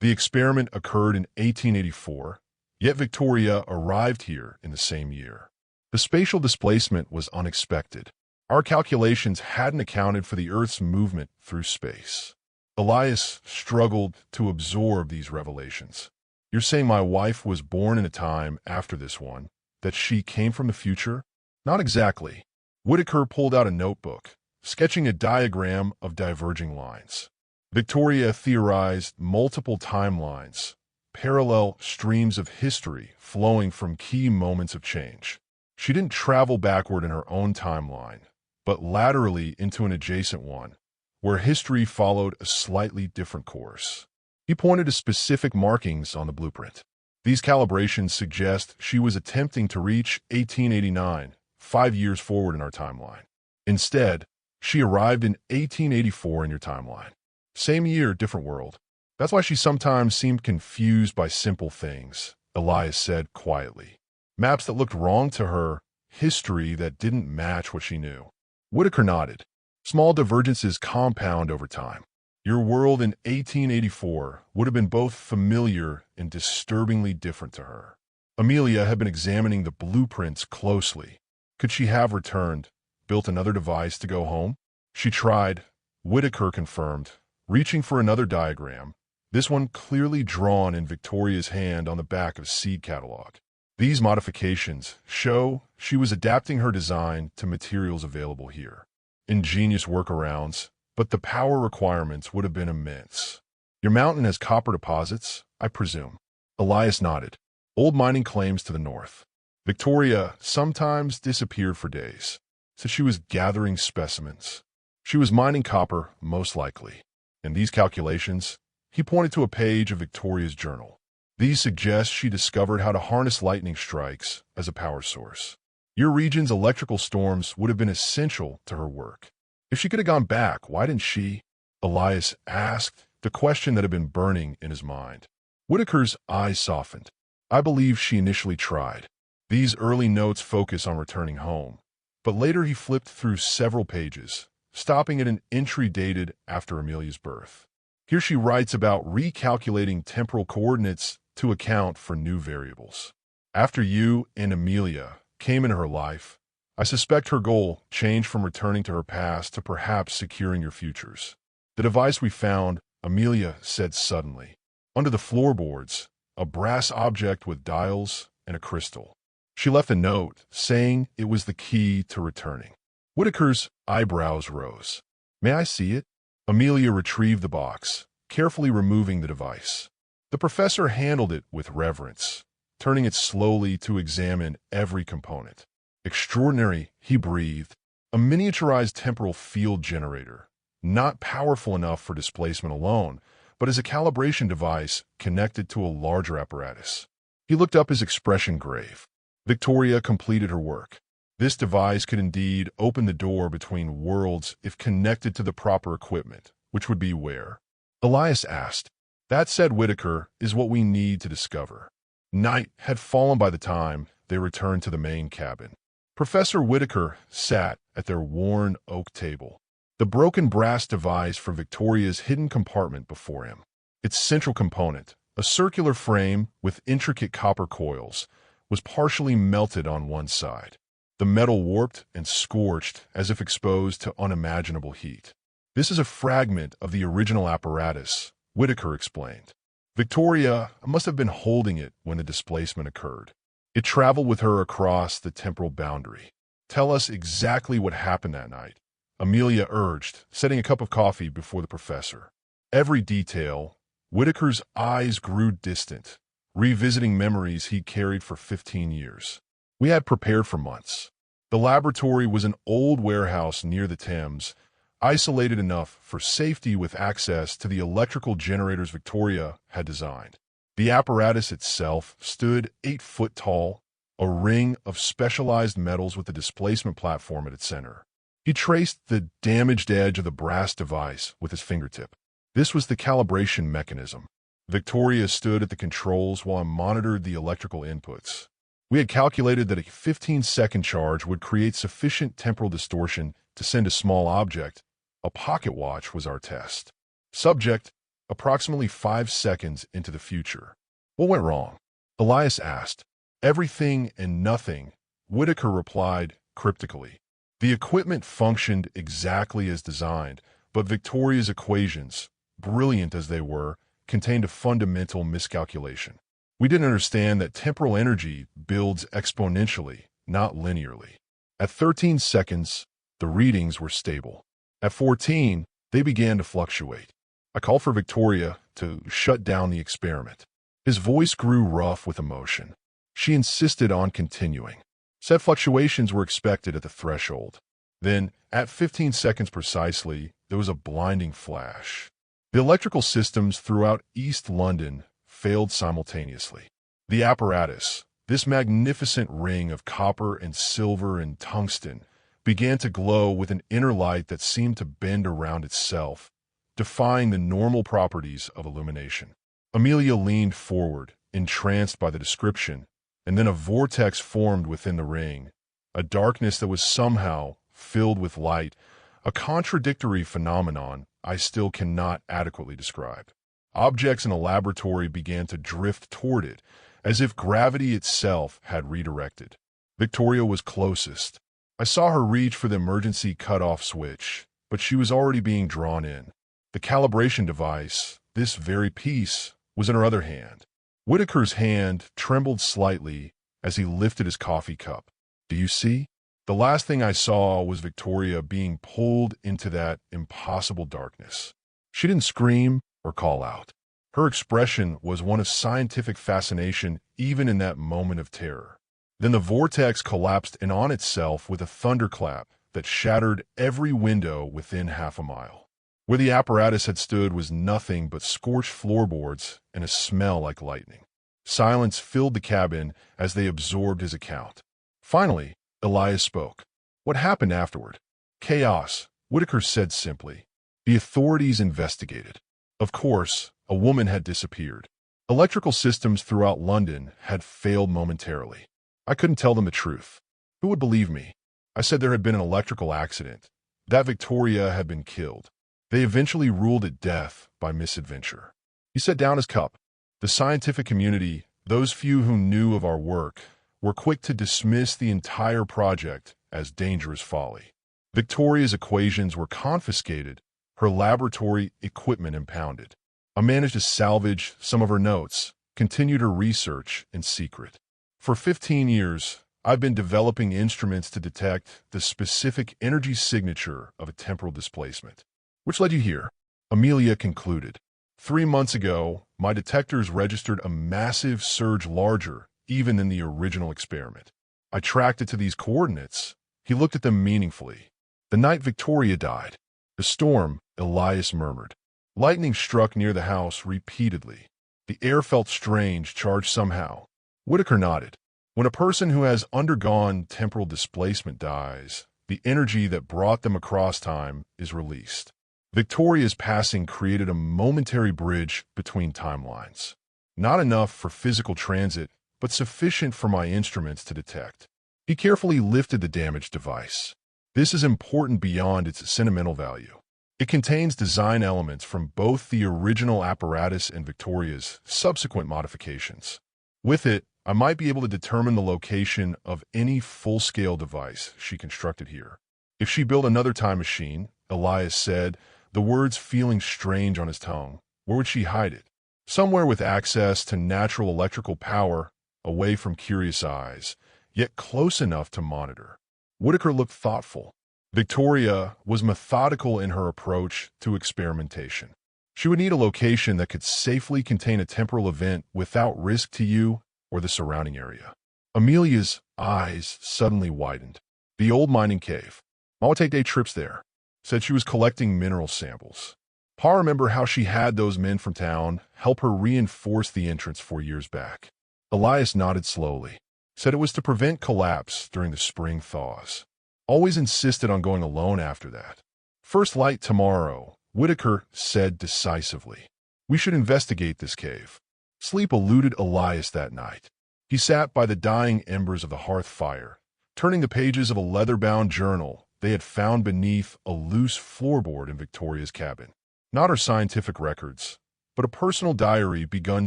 The experiment occurred in 1884, yet Victoria arrived here in the same year. The spatial displacement was unexpected. Our calculations hadn't accounted for the Earth's movement through space. Elias struggled to absorb these revelations. You're saying my wife was born in a time after this one, that she came from the future? Not exactly. Whittaker pulled out a notebook, sketching a diagram of diverging lines. Victoria theorized multiple timelines, parallel streams of history flowing from key moments of change. She didn't travel backward in her own timeline, but laterally into an adjacent one, where history followed a slightly different course. He pointed to specific markings on the blueprint. These calibrations suggest she was attempting to reach 1889, 5 years forward in our timeline. Instead, she arrived in 1884 in your timeline. Same year, different world. That's why she sometimes seemed confused by simple things, Elias said quietly. Maps that looked wrong to her, history that didn't match what she knew. Whittaker nodded. Small divergences compound over time. Your world in 1884 would have been both familiar and disturbingly different to her. Amelia had been examining the blueprints closely. Could she have returned, built another device to go home? She tried, Whittaker confirmed, reaching for another diagram, this one clearly drawn in Victoria's hand on the back of a seed catalog. These modifications show she was adapting her design to materials available here. Ingenious workarounds, but the power requirements would have been immense. Your mountain has copper deposits, I presume. Elias nodded. Old mining claims to the north. Victoria sometimes disappeared for days, so she was gathering specimens. She was mining copper, most likely. In these calculations, he pointed to a page of Victoria's journal. These suggest she discovered how to harness lightning strikes as a power source. Your region's electrical storms would have been essential to her work. If she could have gone back, why didn't she? Elias asked, the question that had been burning in his mind. Whitaker's eyes softened. I believe she initially tried. These early notes focus on returning home, but later he flipped through several pages, stopping at an entry dated after Amelia's birth. Here she writes about recalculating temporal coordinates to account for new variables. After you and Amelia came into her life, I suspect her goal changed from returning to her past to perhaps securing your futures. The device we found, Amelia said suddenly. Under the floorboards, a brass object with dials and a crystal. She left a note saying it was the key to returning. Whitaker's eyebrows rose. May I see it? Amelia retrieved the box, carefully removing the device. The professor handled it with reverence, turning it slowly to examine every component. Extraordinary, he breathed. A miniaturized temporal field generator, not powerful enough for displacement alone, but as a calibration device connected to a larger apparatus. He looked up, his expression grave. Victoria completed her work. This device could indeed open the door between worlds if connected to the proper equipment, which would be where? Elias asked. That, said Whitaker, is what we need to discover. Night had fallen by the time they returned to the main cabin. Professor Whitaker sat at their worn oak table, the broken brass device from Victoria's hidden compartment before him. Its central component, a circular frame with intricate copper coils, was partially melted on one side. The metal warped and scorched as if exposed to unimaginable heat. This is a fragment of the original apparatus, Whitaker explained. Victoria must have been holding it when the displacement occurred. It traveled with her across the temporal boundary. Tell us exactly what happened that night, Amelia urged, setting a cup of coffee before the professor. Every detail. Whitaker's eyes grew distant, revisiting memories he'd carried for 15 years. We had prepared for months. The laboratory was an old warehouse near the Thames, isolated enough for safety with access to the electrical generators Victoria had designed. The apparatus itself stood 8 foot tall, a ring of specialized metals with a displacement platform at its center. He traced the damaged edge of the brass device with his fingertip. This was the calibration mechanism. Victoria stood at the controls while I monitored the electrical inputs. We had calculated that a 15-second charge would create sufficient temporal distortion to send a small object. A pocket watch was our test. Subject, approximately 5 seconds into the future. What went wrong? Elias asked. Everything and nothing, Whitaker replied cryptically. The equipment functioned exactly as designed, but Victoria's equations, brilliant as they were, contained a fundamental miscalculation. We didn't understand that temporal energy builds exponentially, not linearly. At 13 seconds, the readings were stable. At 14, they began to fluctuate. I called for Victoria to shut down the experiment. His voice grew rough with emotion. She insisted on continuing. Said fluctuations were expected at the threshold. Then, at 15 seconds precisely, there was a blinding flash. The electrical systems throughout East London failed simultaneously. The apparatus, this magnificent ring of copper and silver and tungsten, began to glow with an inner light that seemed to bend around itself, defying the normal properties of illumination. Amelia leaned forward, entranced by the description, and then a vortex formed within the ring, a darkness that was somehow filled with light, a contradictory phenomenon I still cannot adequately describe. Objects in a laboratory began to drift toward it, as if gravity itself had redirected. Victoria was closest. I saw her reach for the emergency cutoff switch, but she was already being drawn in. The calibration device, this very piece, was in her other hand. Whitaker's hand trembled slightly as he lifted his coffee cup. Do you see? The last thing I saw was Victoria being pulled into that impossible darkness. She didn't scream or call out. Her expression was one of scientific fascination even in that moment of terror. Then the vortex collapsed in on itself with a thunderclap that shattered every window within half a mile. Where the apparatus had stood was nothing but scorched floorboards and a smell like lightning. Silence filled the cabin as they absorbed his account. Finally, Elias spoke. "What happened afterward?" "Chaos," Whitaker said simply. "The authorities investigated. Of course, a woman had disappeared. Electrical systems throughout London had failed momentarily. I couldn't tell them the truth. Who would believe me? I said there had been an electrical accident, that Victoria had been killed. They eventually ruled it death by misadventure." He set down his cup. The scientific community, those few who knew of our work, were quick to dismiss the entire project as dangerous folly. Victoria's equations were confiscated, her laboratory equipment impounded. I managed to salvage some of her notes, continued her research in secret. For 15 years, I've been developing instruments to detect the specific energy signature of a temporal displacement. Which led you here? Amelia concluded. 3 months ago, my detectors registered a massive surge larger even than the original experiment. I tracked it to these coordinates. He looked at them meaningfully. The night Victoria died. The storm, Elias murmured. Lightning struck near the house repeatedly. The air felt strange, charged somehow. Whitaker nodded. When a person who has undergone temporal displacement dies, the energy that brought them across time is released. Victoria's passing created a momentary bridge between timelines. Not enough for physical transit, but sufficient for my instruments to detect. He carefully lifted the damaged device. This is important beyond its sentimental value. It contains design elements from both the original apparatus and Victoria's subsequent modifications. With it, I might be able to determine the location of any full-scale device she constructed here. If she built another time machine, Elias said, the words feeling strange on his tongue, where would she hide it? Somewhere with access to natural electrical power, away from curious eyes, yet close enough to monitor. Whitaker looked thoughtful. Victoria was methodical in her approach to experimentation. She would need a location that could safely contain a temporal event without risk to you or the surrounding area. Amelia's eyes suddenly widened. The old mining cave. I would take day trips there. Said she was collecting mineral samples. Pa remember how she had those men from town help her reinforce the entrance 4 years back. Elias nodded slowly. Said it was to prevent collapse during the spring thaws. Always insisted on going alone after that. First light tomorrow, Whitaker said decisively. We should investigate this cave. Sleep eluded Elias that night. He sat by the dying embers of the hearth fire, turning the pages of a leather-bound journal they had found beneath a loose floorboard in Victoria's cabin. Not her scientific records, but a personal diary begun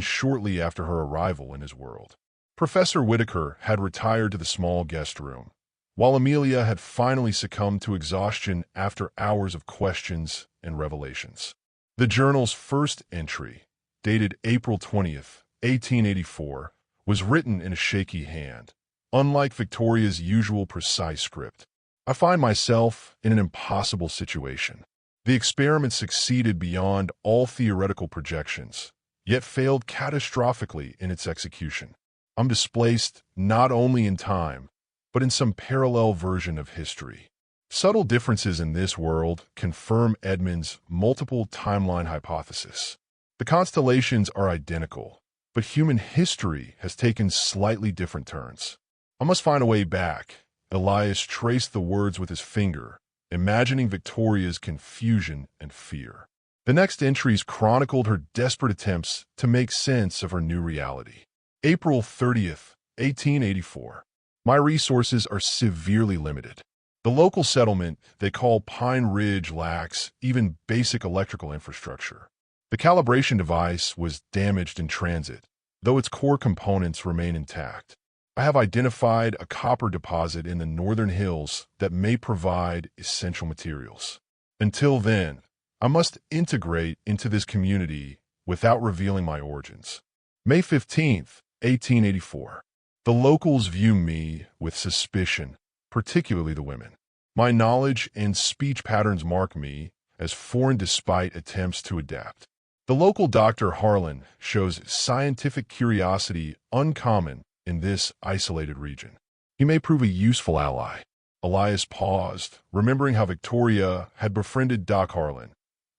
shortly after her arrival in his world. Professor Whitaker had retired to the small guest room, while Amelia had finally succumbed to exhaustion after hours of questions and revelations. The journal's first entry, dated April 20th, 1884, was written in a shaky hand, unlike Victoria's usual precise script. I find myself in an impossible situation. The experiment succeeded beyond all theoretical projections, yet failed catastrophically in its execution. I'm displaced not only in time, but in some parallel version of history. Subtle differences in this world confirm Edmund's multiple timeline hypothesis. The constellations are identical, but human history has taken slightly different turns. I must find a way back. Elias traced the words with his finger, imagining Victoria's confusion and fear. The next entries chronicled her desperate attempts to make sense of her new reality. April 30th, 1884. My resources are severely limited. The local settlement they call Pine Ridge lacks even basic electrical infrastructure. The calibration device was damaged in transit, though its core components remain intact. I have identified a copper deposit in the northern hills that may provide essential materials. Until then, I must integrate into this community without revealing my origins. May 15th, 1884. The locals view me with suspicion, particularly the women. My knowledge and speech patterns mark me as foreign despite attempts to adapt. The local Dr. Harlan shows scientific curiosity uncommon in this isolated region. He may prove a useful ally. Elias paused, remembering how Victoria had befriended Doc Harlan,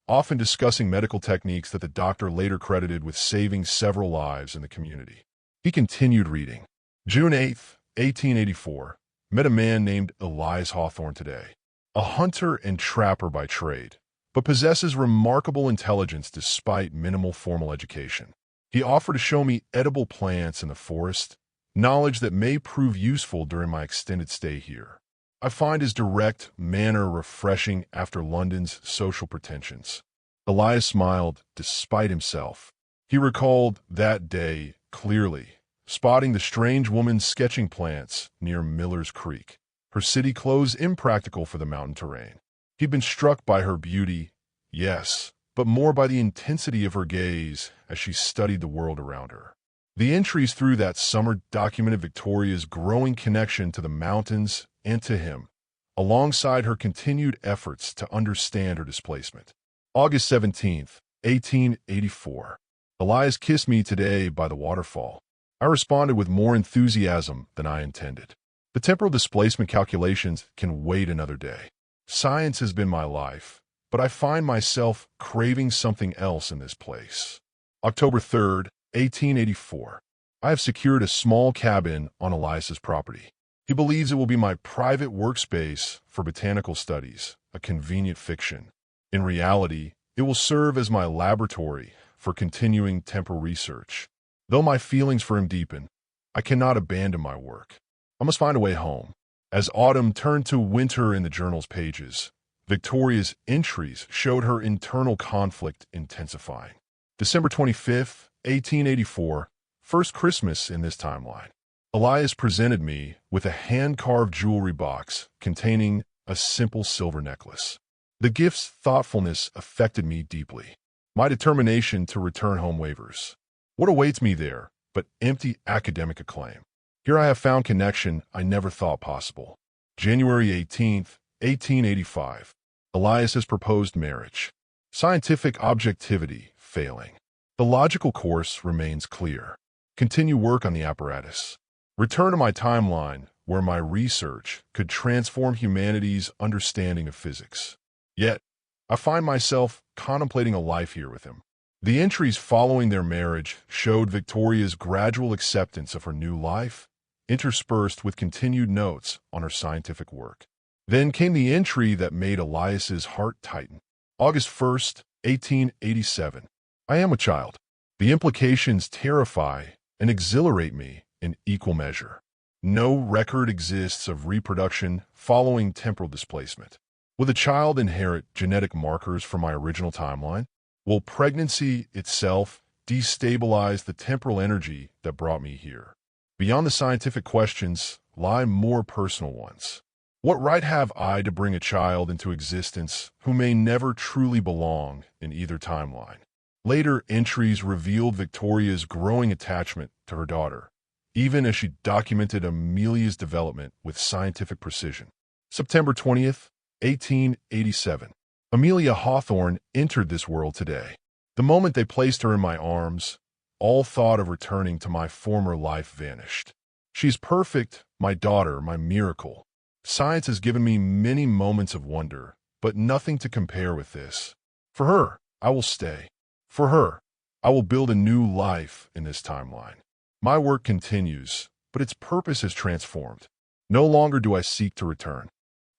often discussing medical techniques that the doctor later credited with saving several lives in the community. He continued reading. June 8th, 1884. Met a man named Elias Hawthorne today. A hunter and trapper by trade, but possesses remarkable intelligence despite minimal formal education. He offered to show me edible plants in the forest, knowledge that may prove useful during my extended stay here. I find his direct manner refreshing after London's social pretensions. Elias smiled despite himself. He recalled that day clearly, spotting the strange woman sketching plants near Miller's Creek, her city clothes impractical for the mountain terrain. He'd been struck by her beauty, yes, but more by the intensity of her gaze as she studied the world around her. The entries through that summer documented Victoria's growing connection to the mountains and to him, alongside her continued efforts to understand her displacement. August 17th, 1884. Elias kissed me today by the waterfall. I responded with more enthusiasm than I intended. The temporal displacement calculations can wait another day. Science has been my life, but I find myself craving something else in this place. October 3rd, 1884. I have secured a small cabin on Elias's property. He believes it will be my private workspace for botanical studies, a convenient fiction. In reality, it will serve as my laboratory for continuing temporal research. Though my feelings for him deepen, I cannot abandon my work. I must find a way home. As autumn turned to winter in the journal's pages, Victoria's entries showed her internal conflict intensifying. December 25th, 1884, first Christmas in this timeline. Elias presented me with a hand-carved jewelry box containing a simple silver necklace. The gift's thoughtfulness affected me deeply. My determination to return home wavers. What awaits me there but empty academic acclaim? Here I have found connection I never thought possible. January 18th, 1885. Elias has proposed marriage. Scientific objectivity failing. The logical course remains clear. Continue work on the apparatus. Return to my timeline where my research could transform humanity's understanding of physics. Yet, I find myself contemplating a life here with him. The entries following their marriage showed Victoria's gradual acceptance of her new life, interspersed with continued notes on her scientific work. Then came the entry that made Elias's heart tighten. August 1st, 1887. I am a child. The implications terrify and exhilarate me in equal measure. No record exists of reproduction following temporal displacement. Will the child inherit genetic markers from my original timeline? Will pregnancy itself destabilize the temporal energy that brought me here? Beyond the scientific questions lie more personal ones. What right have I to bring a child into existence who may never truly belong in either timeline? Later entries revealed Victoria's growing attachment to her daughter, even as she documented Amelia's development with scientific precision. September 20th, 1887. Amelia Hawthorne entered this world today. The moment they placed her in my arms, all thought of returning to my former life vanished. She's perfect, my daughter, my miracle. Science has given me many moments of wonder, but nothing to compare with this. For her, I will stay. For her, I will build a new life in this timeline. My work continues, but its purpose has transformed. No longer do I seek to return.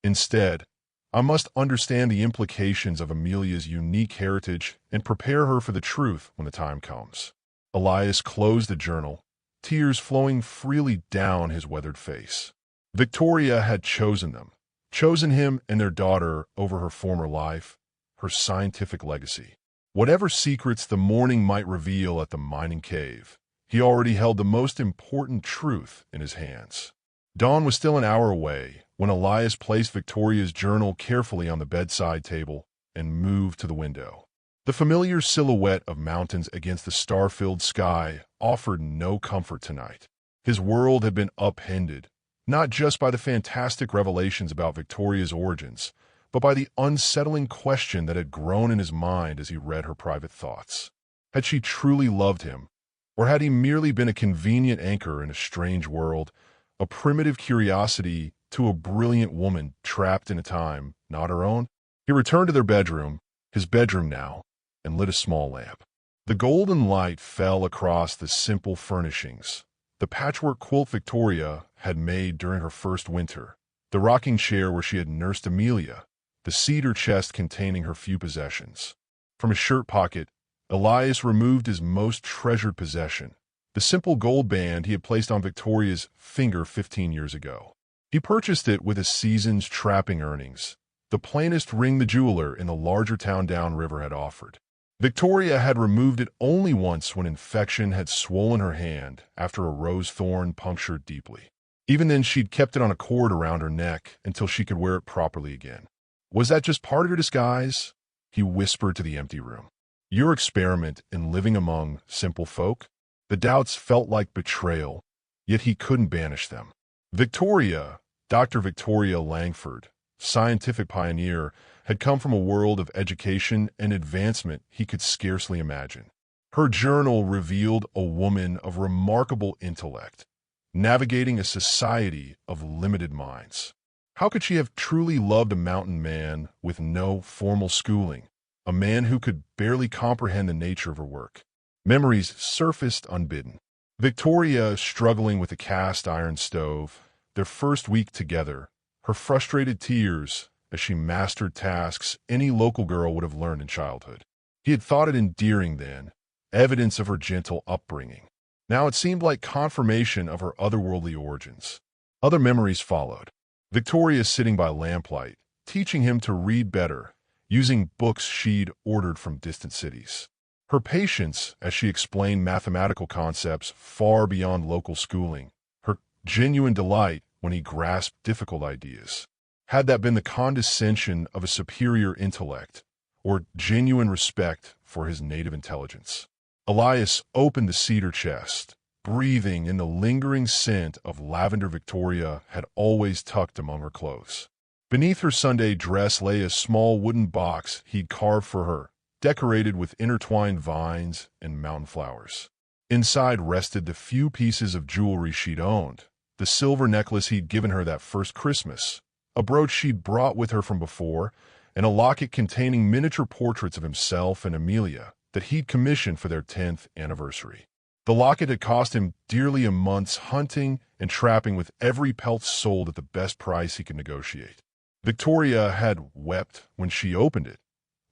Instead, I must understand the implications of Amelia's unique heritage and prepare her for the truth when the time comes. Elias closed the journal, tears flowing freely down his weathered face. Victoria had chosen them, chosen him and their daughter over her former life, her scientific legacy. Whatever secrets the morning might reveal at the mining cave, he already held the most important truth in his hands. Dawn was still an hour away when Elias placed Victoria's journal carefully on the bedside table and moved to the window. The familiar silhouette of mountains against the star-filled sky offered no comfort tonight. His world had been upended, not just by the fantastic revelations about Victoria's origins, but by the unsettling question that had grown in his mind as he read her private thoughts. Had she truly loved him, or had he merely been a convenient anchor in a strange world, a primitive curiosity to a brilliant woman trapped in a time not her own. He returned to their bedroom, his bedroom now, and lit a small lamp. The golden light fell across the simple furnishings, the patchwork quilt Victoria had made during her first winter, the rocking chair where she had nursed Amelia, the cedar chest containing her few possessions. From his shirt pocket, Elias removed his most treasured possession, the simple gold band he had placed on Victoria's finger 15 years ago. He purchased it with his season's trapping earnings, the plainest ring the jeweler in the larger town downriver had offered. Victoria had removed it only once when infection had swollen her hand after a rose thorn punctured deeply. Even then, she'd kept it on a cord around her neck until she could wear it properly again. Was that just part of your disguise? He whispered to the empty room. Your experiment in living among simple folk? The doubts felt like betrayal, yet he couldn't banish them. Victoria, Dr. Victoria Langford, scientific pioneer, had come from a world of education and advancement he could scarcely imagine. Her journal revealed a woman of remarkable intellect, navigating a society of limited minds. How could she have truly loved a mountain man with no formal schooling, a man who could barely comprehend the nature of her work? Memories surfaced unbidden. Victoria struggling with a cast iron stove, their first week together, her frustrated tears as she mastered tasks any local girl would have learned in childhood. He had thought it endearing then, evidence of her gentle upbringing. Now it seemed like confirmation of her otherworldly origins. Other memories followed. Victoria sitting by lamplight, teaching him to read better, using books she'd ordered from distant cities. Her patience as she explained mathematical concepts far beyond local schooling. Her genuine delight when he grasped difficult ideas. Had that been the condescension of a superior intellect, or genuine respect for his native intelligence? Elias opened the cedar chest, breathing in the lingering scent of lavender Victoria had always tucked among her clothes. Beneath her Sunday dress lay a small wooden box he'd carved for her, decorated with intertwined vines and mountain flowers. Inside rested the few pieces of jewelry she'd owned, the silver necklace he'd given her that first Christmas, a brooch she'd brought with her from before, and a locket containing miniature portraits of himself and Amelia that he'd commissioned for their 10th anniversary. The locket had cost him dearly a month's hunting and trapping, with every pelt sold at the best price he could negotiate. Victoria had wept when she opened it,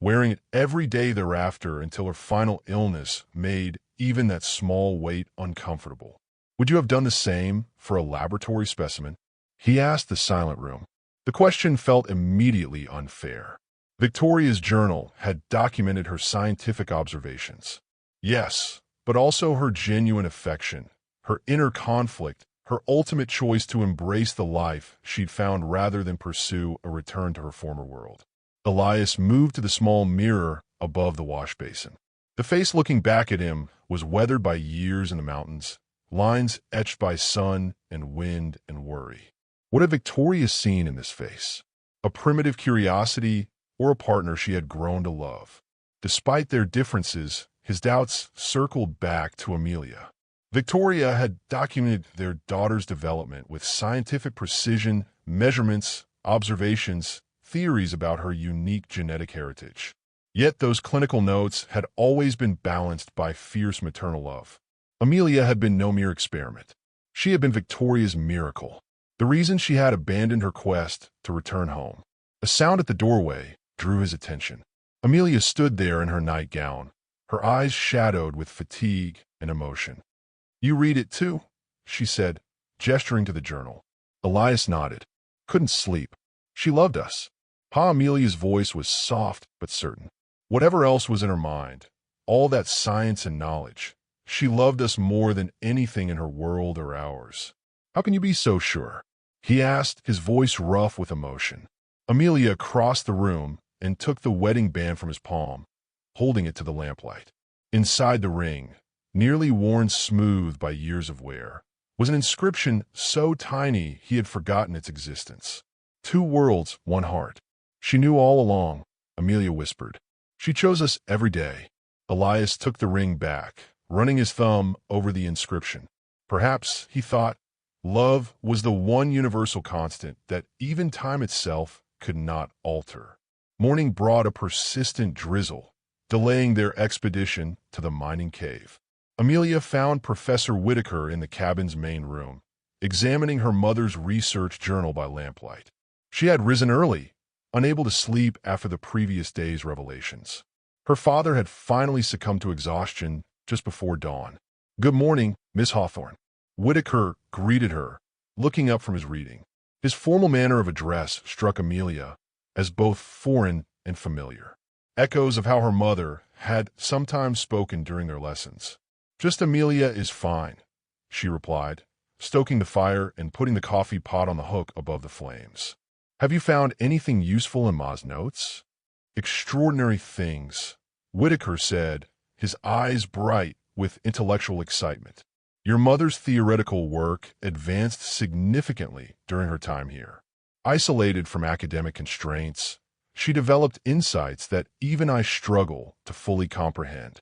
wearing it every day thereafter until her final illness made even that small weight uncomfortable. Would you have done the same for a laboratory specimen? He asked the silent room. The question felt immediately unfair. Victoria's journal had documented her scientific observations. Yes, but also her genuine affection, her inner conflict, her ultimate choice to embrace the life she'd found rather than pursue a return to her former world. Elias moved to the small mirror above the wash basin. The face looking back at him was weathered by years in the mountains, lines etched by sun and wind and worry. What had Victoria seen in this face? A primitive curiosity or a partner she had grown to love? Despite their differences, his doubts circled back to Amelia. Victoria had documented their daughter's development with scientific precision, measurements, observations, theories about her unique genetic heritage. Yet those clinical notes had always been balanced by fierce maternal love. Amelia had been no mere experiment. She had been Victoria's miracle, the reason she had abandoned her quest to return home. A sound at the doorway drew his attention. Amelia stood there in her nightgown, her eyes shadowed with fatigue and emotion. You read it too, she said, gesturing to the journal. Elias nodded. Couldn't sleep. She loved us. Pa Amelia's voice was soft but certain. Whatever else was in her mind, all that science and knowledge, she loved us more than anything in her world or ours. How can you be so sure? He asked, his voice rough with emotion. Amelia crossed the room and took the wedding band from his palm, holding it to the lamplight. Inside the ring, nearly worn smooth by years of wear, was an inscription so tiny he had forgotten its existence. 2 worlds, 1 heart. She knew all along, Amelia whispered. She chose us every day. Elias took the ring back, running his thumb over the inscription. Perhaps, he thought, Love was the one universal constant that even time itself could not alter. Morning brought a persistent drizzle, delaying their expedition to the mining cave. Amelia found Professor Whitaker in the cabin's main room, examining her mother's research journal by lamplight. She had risen early, unable to sleep after the previous day's revelations. Her father had finally succumbed to exhaustion just before dawn. "Good morning, Miss Hawthorne." Whitaker greeted her, looking up from his reading. His formal manner of address struck Amelia as both foreign and familiar, echoes of how her mother had sometimes spoken during their lessons. "Just Amelia is fine," she replied, stoking the fire and putting the coffee pot on the hook above the flames. "Have you found anything useful in Ma's notes?" "Extraordinary things," Whitaker said, his eyes bright with intellectual excitement. "Your mother's theoretical work advanced significantly during her time here. Isolated from academic constraints, she developed insights that even I struggle to fully comprehend."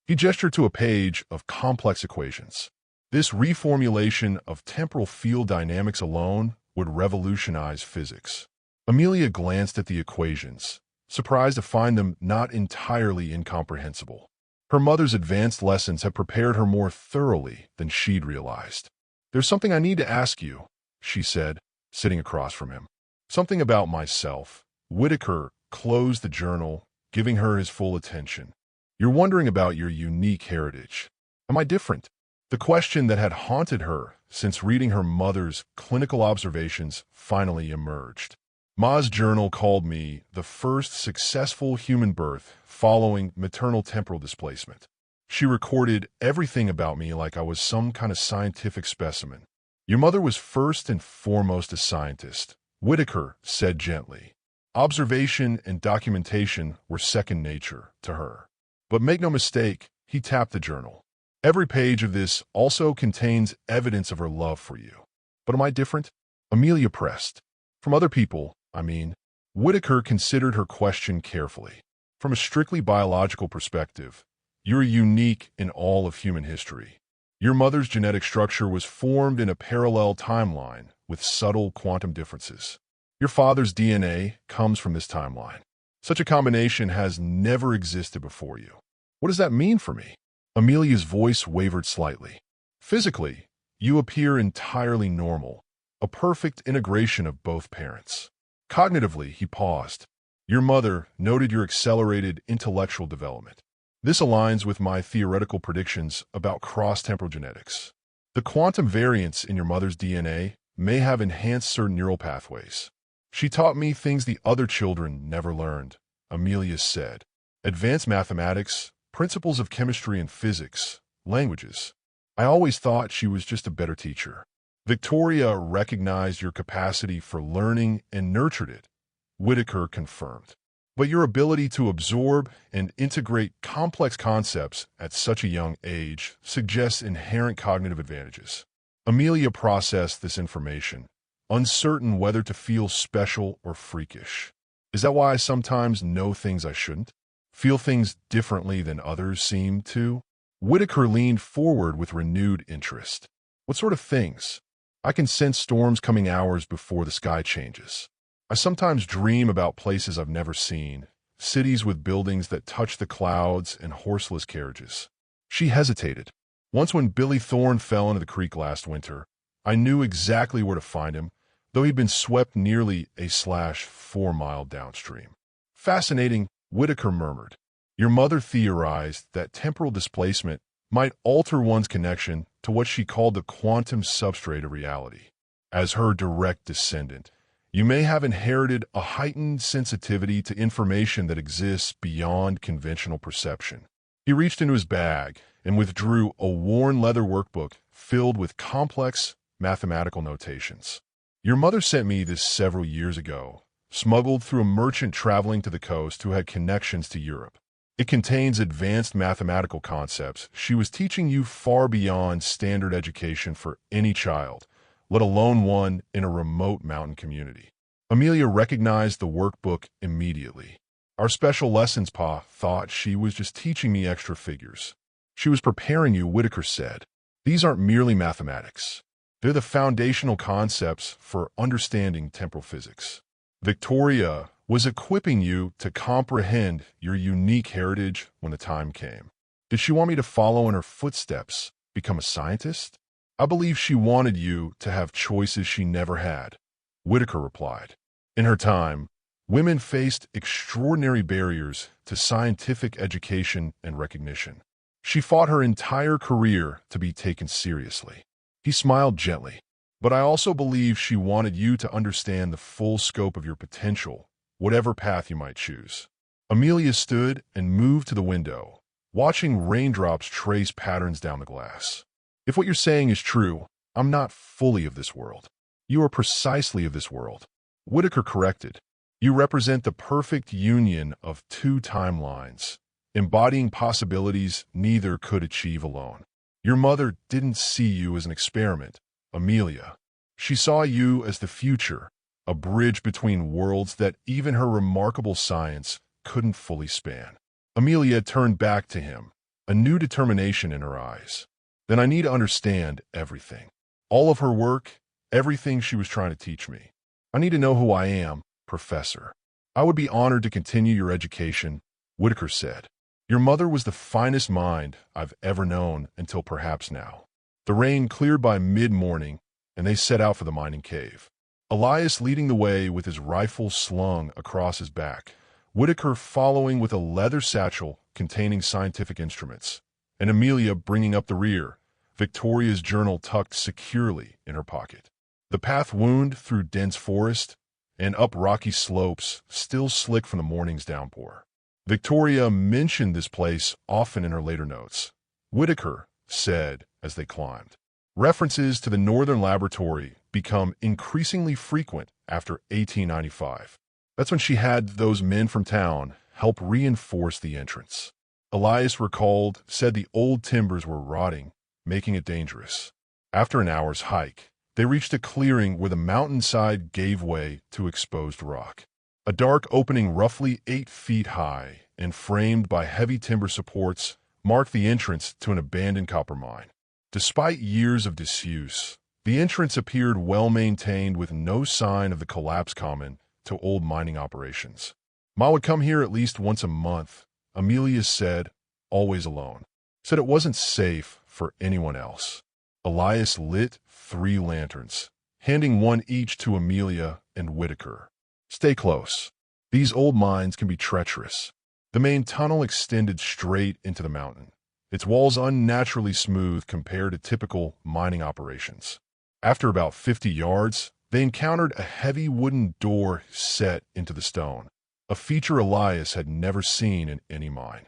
He gestured to a page of complex equations. "This reformulation of temporal field dynamics alone would revolutionize physics." Amelia glanced at the equations, surprised to find them not entirely incomprehensible. Her mother's advanced lessons had prepared her more thoroughly than she'd realized. "There's something I need to ask you," she said, sitting across from him. "Something about myself." Whitaker closed the journal, giving her his full attention. "You're wondering about your unique heritage. Am I different?" The question that had haunted her since reading her mother's clinical observations finally emerged. "Ma's journal called me the first successful human birth following maternal temporal displacement. She recorded everything about me like I was some kind of scientific specimen." "Your mother was first and foremost a scientist," Whitaker said gently. "Observation and documentation were second nature to her. But make no mistake," he tapped the journal, "every page of this also contains evidence of her love for you." "But am I different?" Amelia pressed. "From other people, I mean." Whitaker considered her question carefully. "From a strictly biological perspective, you're unique in all of human history. Your mother's genetic structure was formed in a parallel timeline with subtle quantum differences. Your father's DNA comes from this timeline. Such a combination has never existed before you." "What does that mean for me?" Amelia's voice wavered slightly. "Physically, you appear entirely normal, a perfect integration of both parents. Cognitively," he paused, "your mother noted your accelerated intellectual development. This aligns with my theoretical predictions about cross-temporal genetics. The quantum variants in your mother's DNA may have enhanced certain neural pathways. She taught me things the other children never learned," Amelia said. "Advanced mathematics, principles of chemistry and physics, languages. I always thought she was just a better teacher." "Victoria recognized your capacity for learning and nurtured it," Whitaker confirmed. "But your ability to absorb and integrate complex concepts at such a young age suggests inherent cognitive advantages." Amelia processed this information, uncertain whether to feel special or freakish. "Is that why I sometimes know things I shouldn't? Feel things differently than others seem to?" Whitaker leaned forward with renewed interest. "What sort of things?" "I can sense storms coming hours before the sky changes. I sometimes dream about places I've never seen, cities with buildings that touch the clouds and horseless carriages." She hesitated. "Once when Billy Thorne fell into the creek last winter, I knew exactly where to find him, though he'd been swept nearly a 4 mile downstream." "Fascinating," Whitaker murmured. "Your mother theorized that temporal displacement might alter one's connection to what she called the quantum substrate of reality. As her direct descendant, you may have inherited a heightened sensitivity to information that exists beyond conventional perception." He reached into his bag and withdrew a worn leather workbook filled with complex mathematical notations. "Your mother sent me this several years ago, smuggled through a merchant traveling to the coast who had connections to Europe. It contains advanced mathematical concepts she was teaching you far beyond standard education for any child, let alone one in a remote mountain community." Amelia recognized the workbook immediately. "Our special lessons pa thought she was just teaching me extra figures." "She was preparing you," Whitaker said. "These aren't merely mathematics. They're the foundational concepts for understanding temporal physics. Victoria was equipping you to comprehend your unique heritage when the time came. Did she want me to follow in her footsteps, become a scientist? I believe she wanted you to have choices she never had, Whitaker replied. In her time, women faced extraordinary barriers to scientific education and recognition. She fought her entire career to be taken seriously. He smiled gently. But I also believe she wanted you to understand the full scope of your potential, whatever path you might choose. Amelia stood and moved to the window, watching raindrops trace patterns down the glass. If what you're saying is true, I'm not fully of this world. You are precisely of this world. Whitaker corrected. You represent the perfect union of two timelines, embodying possibilities neither could achieve alone. Your mother didn't see you as an experiment, Amelia. She saw you as the future, a bridge between worlds that even her remarkable science couldn't fully span. Amelia turned back to him, a new determination in her eyes. Then I need to understand everything. All of her work, everything she was trying to teach me. I need to know who I am, Professor. I would be honored to continue your education, Whitaker said. Your mother was the finest mind I've ever known until perhaps now. The rain cleared by mid-morning, and they set out for the mining cave. Elias leading the way with his rifle slung across his back, Whitaker following with a leather satchel containing scientific instruments, and Amelia bringing up the rear, Victoria's journal tucked securely in her pocket. The path wound through dense forest and up rocky slopes still slick from the morning's downpour. Victoria mentioned this place often in her later notes. Whitaker said as they climbed. References to the Northern Laboratory become increasingly frequent after 1895. That's when she had those men from town help reinforce the entrance. Elias recalled, said the old timbers were rotting, making it dangerous. After an hour's hike, they reached a clearing where the mountainside gave way to exposed rock. A dark opening roughly 8 feet high and framed by heavy timber supports marked the entrance to an abandoned copper mine. Despite years of disuse, the entrance appeared well-maintained with no sign of the collapse common to old mining operations. Ma would come here at least once a month, Amelia said, always alone. Said it wasn't safe for anyone else. Elias lit 3 lanterns, handing one each to Amelia and Whitaker. Stay close. These old mines can be treacherous. The main tunnel extended straight into the mountain, its walls unnaturally smooth compared to typical mining operations. After about 50 yards, they encountered a heavy wooden door set into the stone, a feature Elias had never seen in any mine.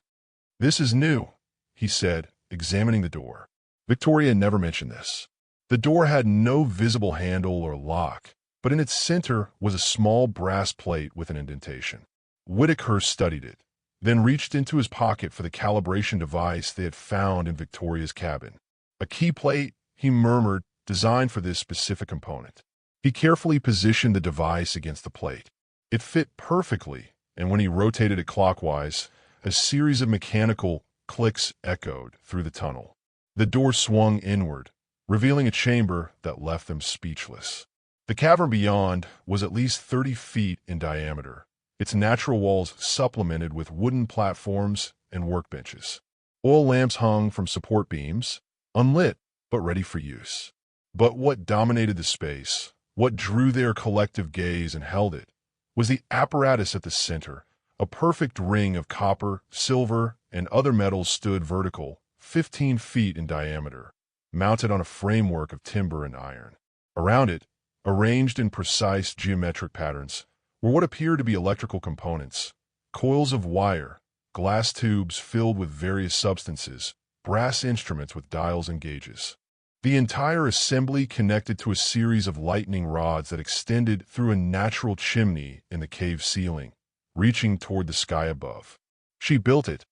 This is new, he said, examining the door. Victoria never mentioned this. The door had no visible handle or lock, but in its center was a small brass plate with an indentation. Whitaker studied it, then reached into his pocket for the calibration device they had found in Victoria's cabin. A key plate, he murmured, designed for this specific component. He carefully positioned the device against the plate. It fit perfectly, and when he rotated it clockwise, a series of mechanical clicks echoed through the tunnel. The door swung inward, revealing a chamber that left them speechless. The cavern beyond was at least 30 feet in diameter, its natural walls supplemented with wooden platforms and workbenches. Oil lamps hung from support beams, unlit but ready for use. But what dominated the space, what drew their collective gaze and held it, was the apparatus at the center. A perfect ring of copper, silver, and other metals stood vertical, 15 feet in diameter, mounted on a framework of timber and iron. Around it, arranged in precise geometric patterns, were what appeared to be electrical components, coils of wire, glass tubes filled with various substances, brass instruments with dials and gauges. The entire assembly connected to a series of lightning rods that extended through a natural chimney in the cave ceiling, reaching toward the sky above. She built it,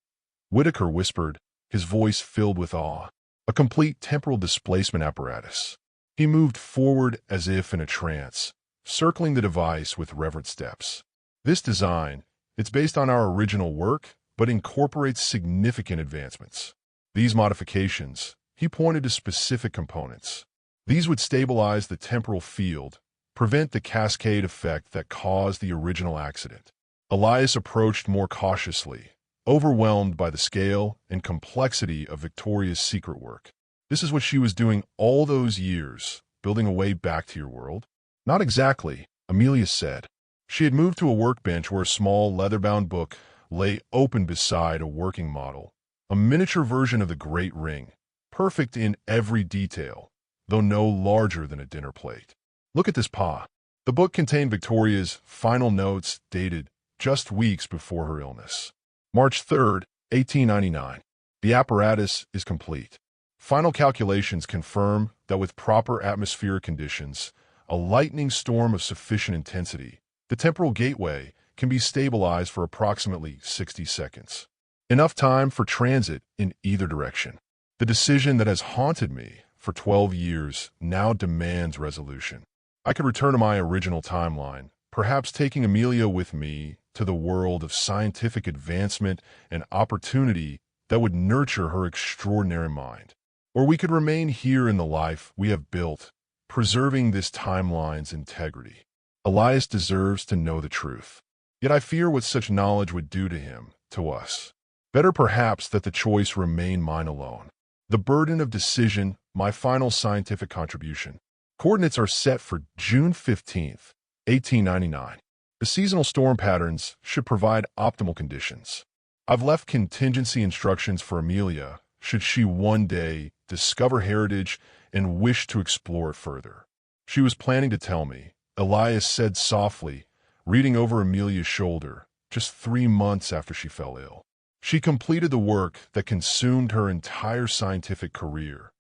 Whitaker whispered, his voice filled with awe. A complete temporal displacement apparatus. He moved forward as if in a trance, circling the device with reverent steps. This design, it's based on our original work, but incorporates significant advancements. These modifications, he pointed to specific components, These would stabilize the temporal field, prevent the cascade effect that caused the original accident. Elias approached more cautiously, overwhelmed by the scale and complexity of Victoria's secret work. This is what she was doing all those years, building a way back to your world? Not exactly, Amelia said. She had moved to a workbench where a small leather-bound book lay open beside a working model, a miniature version of the Great Ring, perfect in every detail, though no larger than a dinner plate. Look at this paw. The book contained Victoria's final notes dated just weeks before her illness. March 3rd, 1899. The apparatus is complete. Final calculations confirm that with proper atmospheric conditions, a lightning storm of sufficient intensity, the temporal gateway can be stabilized for approximately 60 seconds. Enough time for transit in either direction. The decision that has haunted me for 12 years now demands resolution. I could return to my original timeline, perhaps taking Amelia with me to the world of scientific advancement and opportunity that would nurture her extraordinary mind. Or we could remain here in the life we have built, preserving this timeline's integrity. Elias deserves to know the truth. Yet I fear what such knowledge would do to him, to us. Better perhaps that the choice remain mine alone. The burden of decision, my final scientific contribution. Coordinates are set for June 15th, 1899. The seasonal storm patterns should provide optimal conditions. I've left contingency instructions for Amelia, should she one day discover heritage and wish to explore it further. She was planning to tell me, Elias said softly, reading over Amelia's shoulder, just 3 months after she fell ill. She completed the work that consumed her entire scientific career.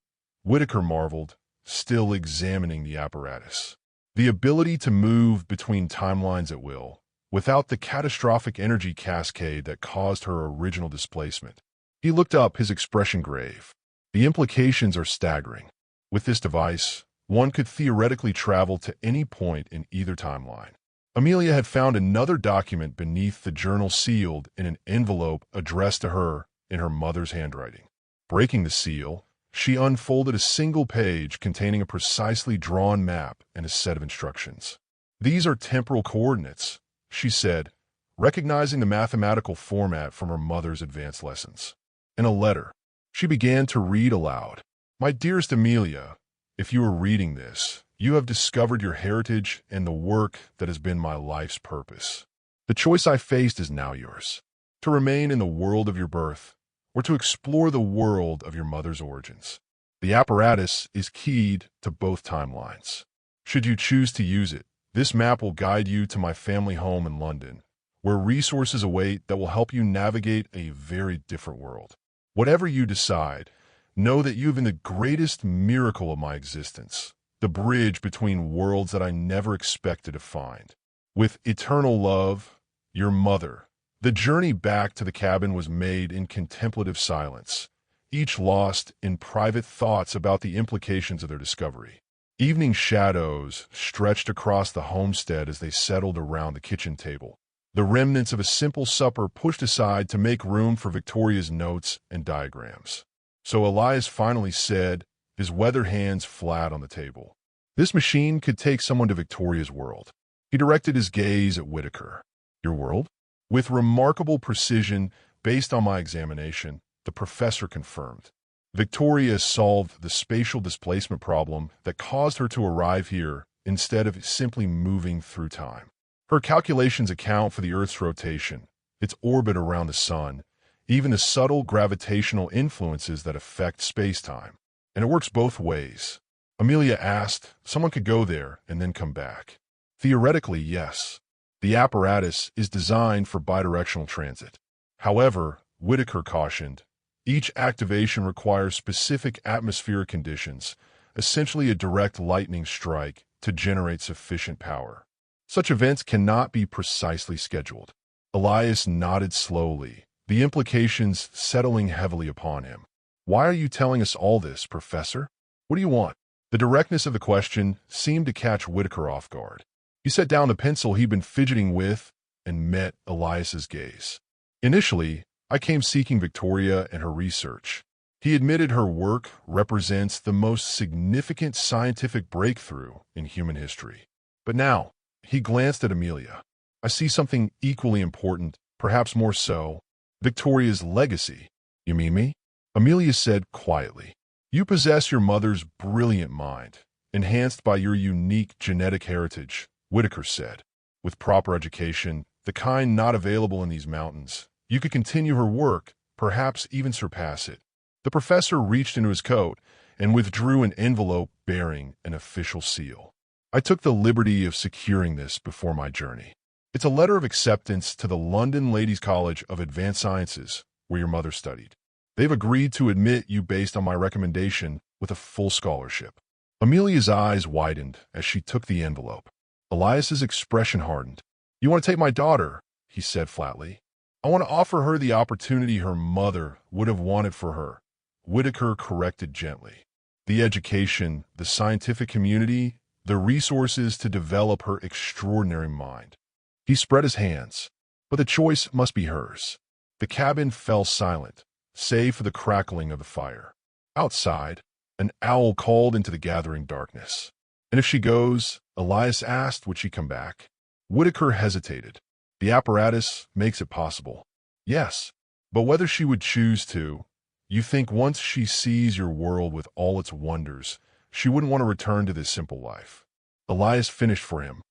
Whitaker marveled, still examining the apparatus. The ability to move between timelines at will, without the catastrophic energy cascade that caused her original displacement. He looked up, his expression grave. The implications are staggering. With this device, one could theoretically travel to any point in either timeline. Amelia had found another document beneath the journal sealed in an envelope addressed to her in her mother's handwriting. Breaking the seal, she unfolded a single page containing a precisely drawn map and a set of instructions. These are temporal coordinates, she said, recognizing the mathematical format from her mother's advanced lessons. In a letter, she began to read aloud. My dearest Amelia, if you are reading this, you have discovered your heritage and the work that has been my life's purpose. The choice I faced is now yours. To remain in the world of your birth, or to explore the world of your mother's origins. The apparatus is keyed to both timelines. Should you choose to use it, this map will guide you to my family home in London, where resources await that will help you navigate a very different world. Whatever you decide, know that you've been the greatest miracle of my existence, the bridge between worlds that I never expected to find. With eternal love, your mother. The journey back to the cabin was made in contemplative silence, each lost in private thoughts about the implications of their discovery. Evening shadows stretched across the homestead as they settled around the kitchen table, the remnants of a simple supper pushed aside to make room for Victoria's notes and diagrams. So Elias finally said, his weathered hands flat on the table, "This machine could take someone to Victoria's world." He directed his gaze at Whitaker. "Your world?" With remarkable precision, based on my examination, the professor confirmed. Victoria solved the spatial displacement problem that caused her to arrive here instead of simply moving through time. Her calculations account for the Earth's rotation, its orbit around the Sun, even the subtle gravitational influences that affect space-time. And it works both ways. Amelia asked, someone could go there and then come back. Theoretically, yes. The apparatus is designed for bidirectional transit. However, Whitaker cautioned, each activation requires specific atmospheric conditions, essentially a direct lightning strike, to generate sufficient power. Such events cannot be precisely scheduled. Elias nodded slowly, the implications settling heavily upon him. Why are you telling us all this, Professor? What do you want? The directness of the question seemed to catch Whitaker off guard. He set down the pencil he'd been fidgeting with and met Elias's gaze. Initially, I came seeking Victoria and her research. He admitted her work represents the most significant scientific breakthrough in human history. But now, he glanced at Amelia. I see something equally important, perhaps more so. Victoria's legacy. You mean me? Amelia said quietly. You possess your mother's brilliant mind, enhanced by your unique genetic heritage, Whitaker said. With proper education, the kind not available in these mountains, you could continue her work, perhaps even surpass it. The professor reached into his coat and withdrew an envelope bearing an official seal. I took the liberty of securing this before my journey. It's a letter of acceptance to the London Ladies' College of Advanced Sciences, where your mother studied. They've agreed to admit you based on my recommendation with a full scholarship. Amelia's eyes widened as she took the envelope. Elias's expression hardened. You want to take my daughter, he said flatly. I want to offer her the opportunity her mother would have wanted for her. Whitaker corrected gently. The education, the scientific community, the resources to develop her extraordinary mind. He spread his hands, but the choice must be hers. The cabin fell silent, save for the crackling of the fire. Outside, an owl called into the gathering darkness. And if she goes, Elias asked, would she come back? Whitaker hesitated. The apparatus makes it possible. Yes, but whether she would choose to, you think once she sees your world with all its wonders, she wouldn't want to return to this simple life. Elias finished for him.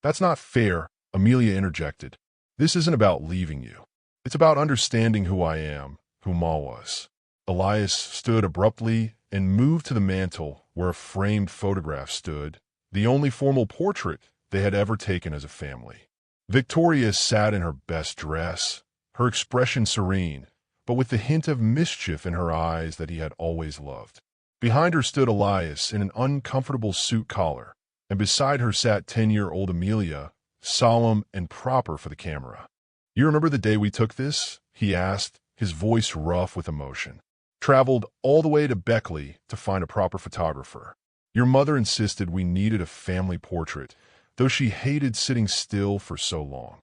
That's not fair, Amelia interjected. This isn't about leaving you. It's about understanding who I am, who Ma was. Elias stood abruptly and moved to the mantel where a framed photograph stood, the only formal portrait they had ever taken as a family. Victoria sat in her best dress, her expression serene, but with the hint of mischief in her eyes that he had always loved. Behind her stood Elias in an uncomfortable suit collar, and beside her sat 10-year-old Amelia, solemn and proper for the camera. You remember the day we took this? He asked, his voice rough with emotion. Traveled all the way to Beckley to find a proper photographer. Your mother insisted we needed a family portrait, though she hated sitting still for so long.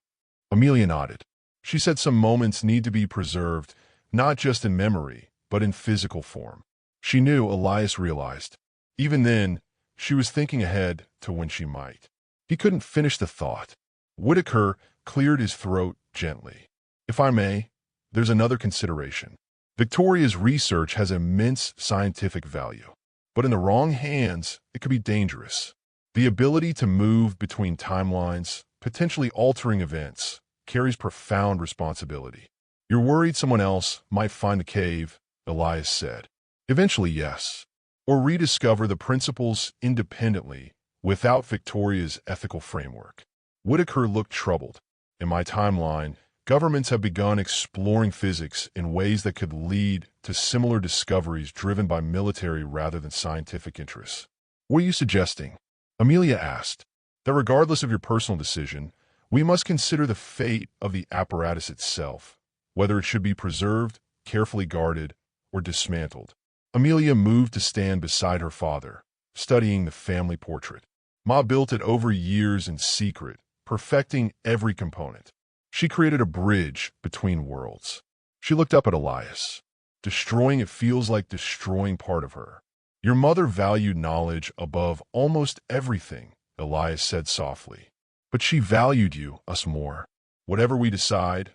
Amelia nodded. She said some moments need to be preserved, not just in memory, but in physical form. She knew, Elias realized. Even then, she was thinking ahead to when she might. He couldn't finish the thought. Whitaker cleared his throat gently. If I may, there's another consideration. Victoria's research has immense scientific value, but in the wrong hands, it could be dangerous. The ability to move between timelines, potentially altering events, carries profound responsibility. You're worried someone else might find the cave, Elias said. Eventually, yes. Or rediscover the principles independently, without Victoria's ethical framework. Whitaker looked troubled. In my timeline, governments have begun exploring physics in ways that could lead to similar discoveries driven by military rather than scientific interests. What are you suggesting? Amelia asked. That regardless of your personal decision, we must consider the fate of the apparatus itself, whether it should be preserved, carefully guarded, or dismantled. Amelia moved to stand beside her father, studying the family portrait. Ma built it over years in secret, perfecting every component. She created a bridge between worlds. She looked up at Elias. Destroying it feels like destroying part of her. Your mother valued knowledge above almost everything, Elias said softly. But she valued you, us more. Whatever we decide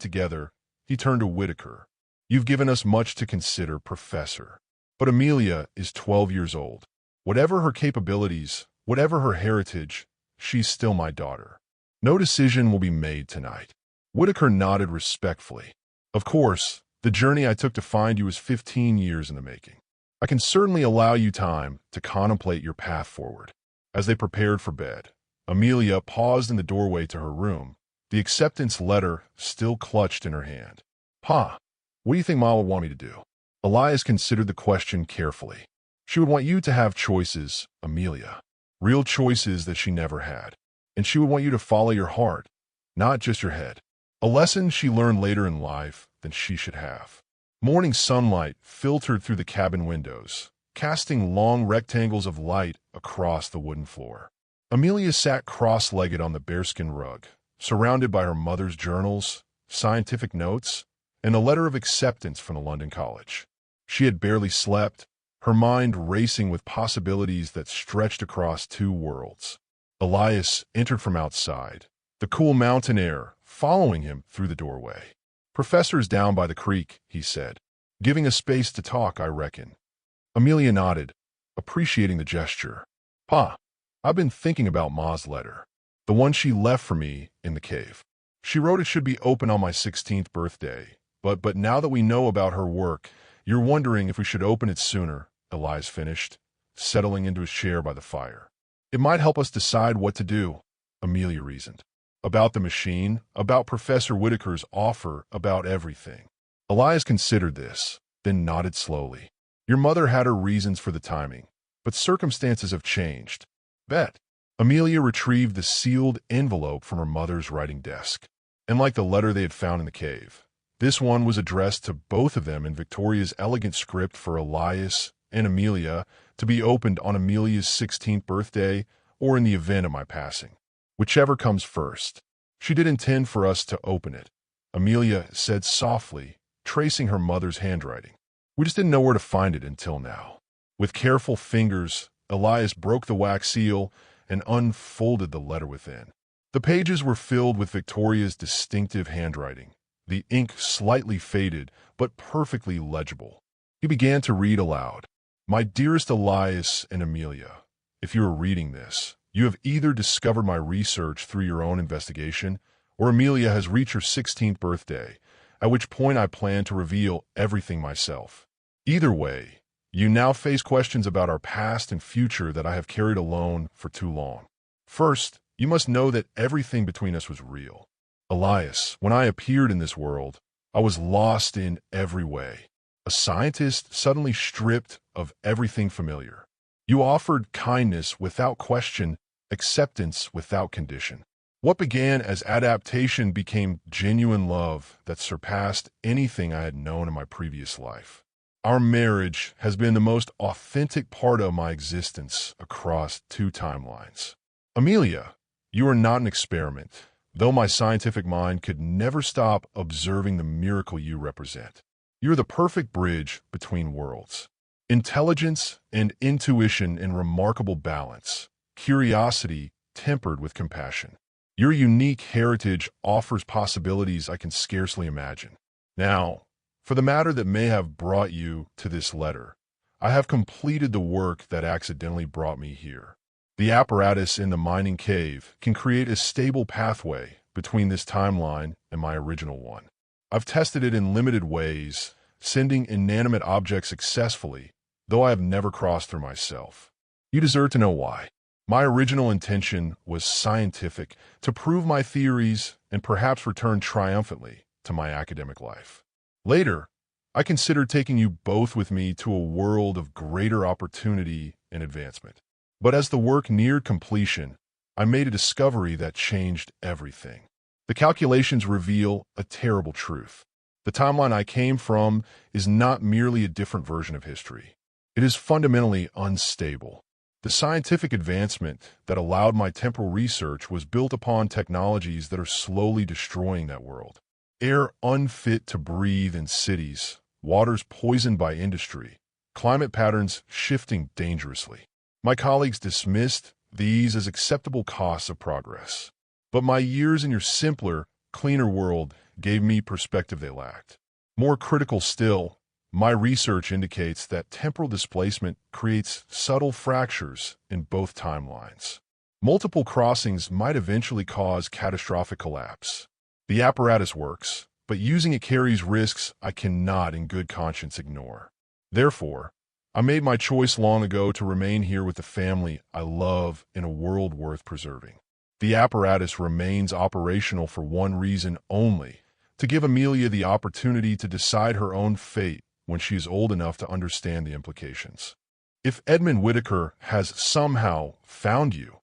together. He turned to Whitaker. You've given us much to consider, Professor. But Amelia is 12 years old. Whatever her capabilities, whatever her heritage, she's still my daughter. No decision will be made tonight. Whitaker nodded respectfully. Of course, the journey I took to find you is 15 years in the making. I can certainly allow you time to contemplate your path forward. As they prepared for bed, Amelia paused in the doorway to her room, the acceptance letter still clutched in her hand. What do you think Ma would want me to do? Elias considered the question carefully. She would want you to have choices, Amelia. Real choices that she never had. And she would want you to follow your heart, not just your head. A lesson she learned later in life than she should have. Morning sunlight filtered through the cabin windows, casting long rectangles of light across the wooden floor. Amelia sat cross-legged on the bearskin rug, surrounded by her mother's journals, scientific notes, and a letter of acceptance from the London college. She had barely slept, her mind racing with possibilities that stretched across two worlds. Elias entered from outside, the cool mountain air following him through the doorway. "Professor's down by the creek," he said. "Giving us space to talk, I reckon." Amelia nodded, appreciating the gesture. "Pa, I've been thinking about Ma's letter, the one she left for me in the cave. She wrote it should be open on my 16th birthday, but now that we know about her work, you're wondering if we should open it sooner," Elias finished, settling into his chair by the fire. "It might help us decide what to do," Amelia reasoned. "About the machine, about Professor Whitaker's offer, about everything." Elias considered this, then nodded slowly. "Your mother had her reasons for the timing, but circumstances have changed. Bet." Amelia retrieved the sealed envelope from her mother's writing desk. And like the letter they had found in the cave, this one was addressed to both of them in Victoria's elegant script for Elias and Amelia to be opened on Amelia's 16th birthday or in the event of my passing. "Whichever comes first." "She did intend for us to open it," Amelia said softly, tracing her mother's handwriting. "We just didn't know where to find it until now." With careful fingers, Elias broke the wax seal and unfolded the letter within. The pages were filled with Victoria's distinctive handwriting, the ink slightly faded but perfectly legible. He began to read aloud. "My dearest Elias and Amelia, if you are reading this, you have either discovered my research through your own investigation, or Amelia has reached her 16th birthday, at which point I plan to reveal everything myself. Either way, you now face questions about our past and future that I have carried alone for too long. First, you must know that everything between us was real. Elias, when I appeared in this world, I was lost in every way. A scientist suddenly stripped of everything familiar. You offered kindness without question, acceptance without condition. What began as adaptation became genuine love that surpassed anything I had known in my previous life. Our marriage has been the most authentic part of my existence across two timelines. Amelia, you are not an experiment, though my scientific mind could never stop observing the miracle you represent. You're the perfect bridge between worlds. Intelligence and intuition in remarkable balance, curiosity tempered with compassion. Your unique heritage offers possibilities I can scarcely imagine. Now, for the matter that may have brought you to this letter, I have completed the work that accidentally brought me here. The apparatus in the mining cave can create a stable pathway between this timeline and my original one. I've tested it in limited ways, sending inanimate objects successfully, though I have never crossed through myself. You deserve to know why. My original intention was scientific, to prove my theories and perhaps return triumphantly to my academic life. Later, I considered taking you both with me to a world of greater opportunity and advancement. But as the work neared completion, I made a discovery that changed everything. The calculations reveal a terrible truth. The timeline I came from is not merely a different version of history. It is fundamentally unstable. The scientific advancement that allowed my temporal research was built upon technologies that are slowly destroying that world. Air unfit to breathe in cities, waters poisoned by industry, climate patterns shifting dangerously. My colleagues dismissed these as acceptable costs of progress. But my years in your simpler, cleaner world gave me perspective they lacked. More critical still, my research indicates that temporal displacement creates subtle fractures in both timelines. Multiple crossings might eventually cause catastrophic collapse. The apparatus works, but using it carries risks I cannot in good conscience ignore. Therefore, I made my choice long ago to remain here with the family I love in a world worth preserving. The apparatus remains operational for one reason only, to give Amelia the opportunity to decide her own fate when she is old enough to understand the implications. If Edmund Whitaker has somehow found you,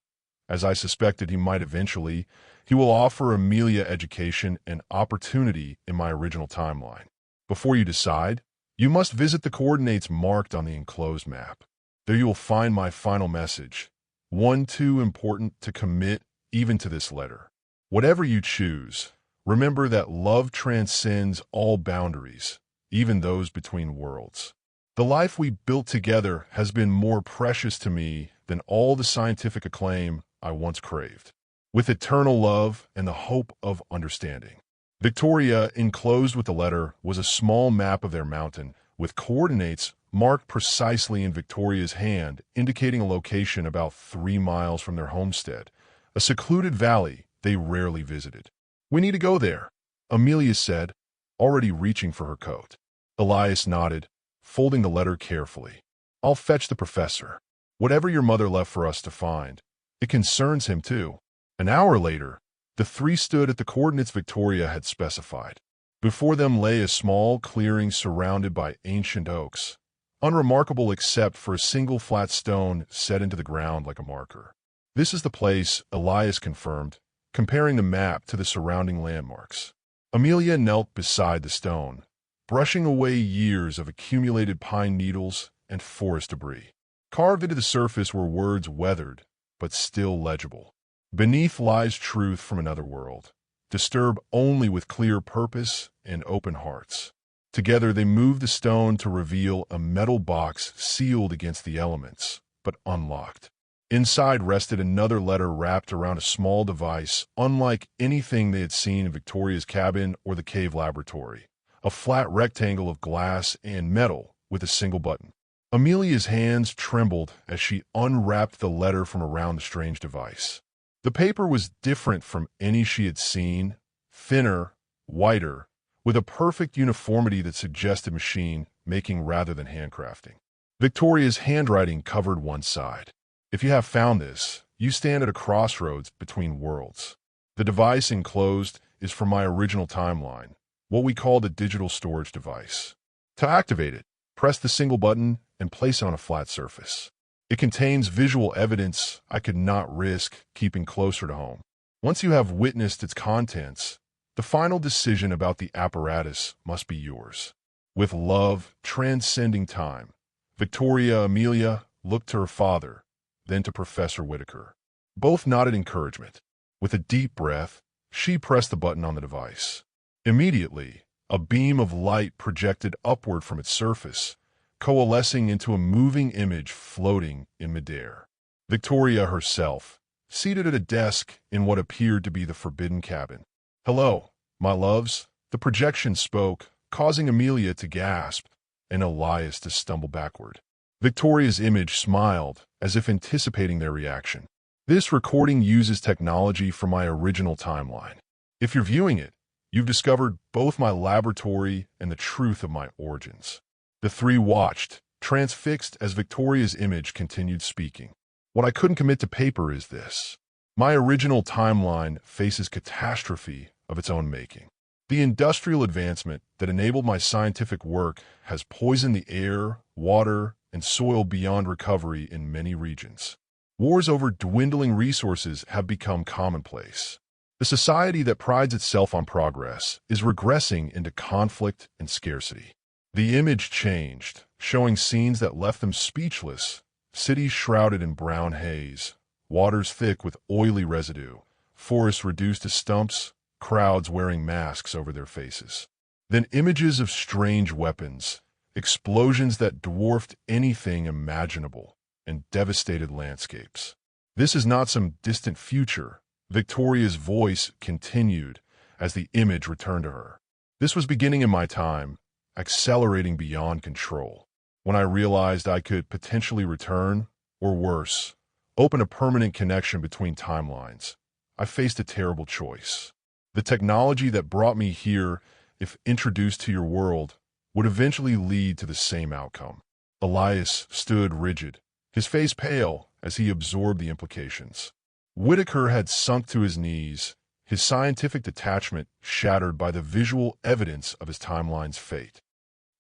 as I suspected he might eventually, he will offer Amelia education and opportunity in my original timeline. Before you decide, you must visit the coordinates marked on the enclosed map. There you will find my final message, one too important to commit even to this letter. Whatever you choose, Remember that love transcends all boundaries, even those between worlds. The life we built together has been more precious to me than all the scientific acclaim I once craved. With eternal love and the hope of understanding. Victoria, enclosed with the letter, was a small map of their mountain, with coordinates marked precisely in Victoria's hand, indicating a location about 3 miles from their homestead, a secluded valley they rarely visited. "We need to go there," Amelia said, already reaching for her coat. Elias nodded, folding the letter carefully. "I'll fetch the professor. Whatever your mother left for us to find, it concerns him too." An hour later, the three stood at the coordinates Victoria had specified. Before them lay a small clearing surrounded by ancient oaks, unremarkable except for a single flat stone set into the ground like a marker. "This is the place," Elias confirmed, comparing the map to the surrounding landmarks. Amelia knelt beside the stone, brushing away years of accumulated pine needles and forest debris. Carved into the surface were words weathered, but still legible. "Beneath lies truth from another world. Disturb only with clear purpose and open hearts." Together they moved the stone to reveal a metal box sealed against the elements, but unlocked. Inside rested another letter wrapped around a small device unlike anything they had seen in Victoria's cabin or the cave laboratory. A flat rectangle of glass and metal with a single button. Amelia's hands trembled as she unwrapped the letter from around the strange device. The paper was different from any she had seen, thinner, whiter, with a perfect uniformity that suggested machine making rather than handcrafting. Victoria's handwriting covered one side. "If you have found this, you stand at a crossroads between worlds. The device enclosed is from my original timeline, what we call the digital storage device. To activate it, press the single button and place it on a flat surface. It contains visual evidence I could not risk keeping closer to home. Once you have witnessed its contents, the final decision about the apparatus must be yours." With love transcending time, Victoria Amelia looked to her father, then to Professor Whitaker. Both nodded encouragement. With a deep breath, she pressed the button on the device. Immediately, a beam of light projected upward from its surface, coalescing into a moving image floating in midair. Victoria herself, seated at a desk in what appeared to be the forbidden cabin. "Hello, my loves," the projection spoke, causing Amelia to gasp and Elias to stumble backward. Victoria's image smiled, as if anticipating their reaction. "This recording uses technology from my original timeline. If you're viewing it, you've discovered both my laboratory and the truth of my origins." The three watched, transfixed as Victoria's image continued speaking. "What I couldn't commit to paper is this. My original timeline faces catastrophe of its own making. The industrial advancement that enabled my scientific work has poisoned the air, water, and soil beyond recovery in many regions. Wars over dwindling resources have become commonplace. The society that prides itself on progress is regressing into conflict and scarcity." The image changed, showing scenes that left them speechless, cities shrouded in brown haze, waters thick with oily residue, forests reduced to stumps, crowds wearing masks over their faces. Then images of strange weapons, explosions that dwarfed anything imaginable, and devastated landscapes. "This is not some distant future," Victoria's voice continued as the image returned to her. "This was beginning in my time, accelerating beyond control. When I realized I could potentially return, or worse, open a permanent connection between timelines, I faced a terrible choice. The technology that brought me here, if introduced to your world, would eventually lead to the same outcome." Elias stood rigid, his face pale as he absorbed the implications. Whitaker had sunk to his knees, his scientific detachment shattered by the visual evidence of his timeline's fate.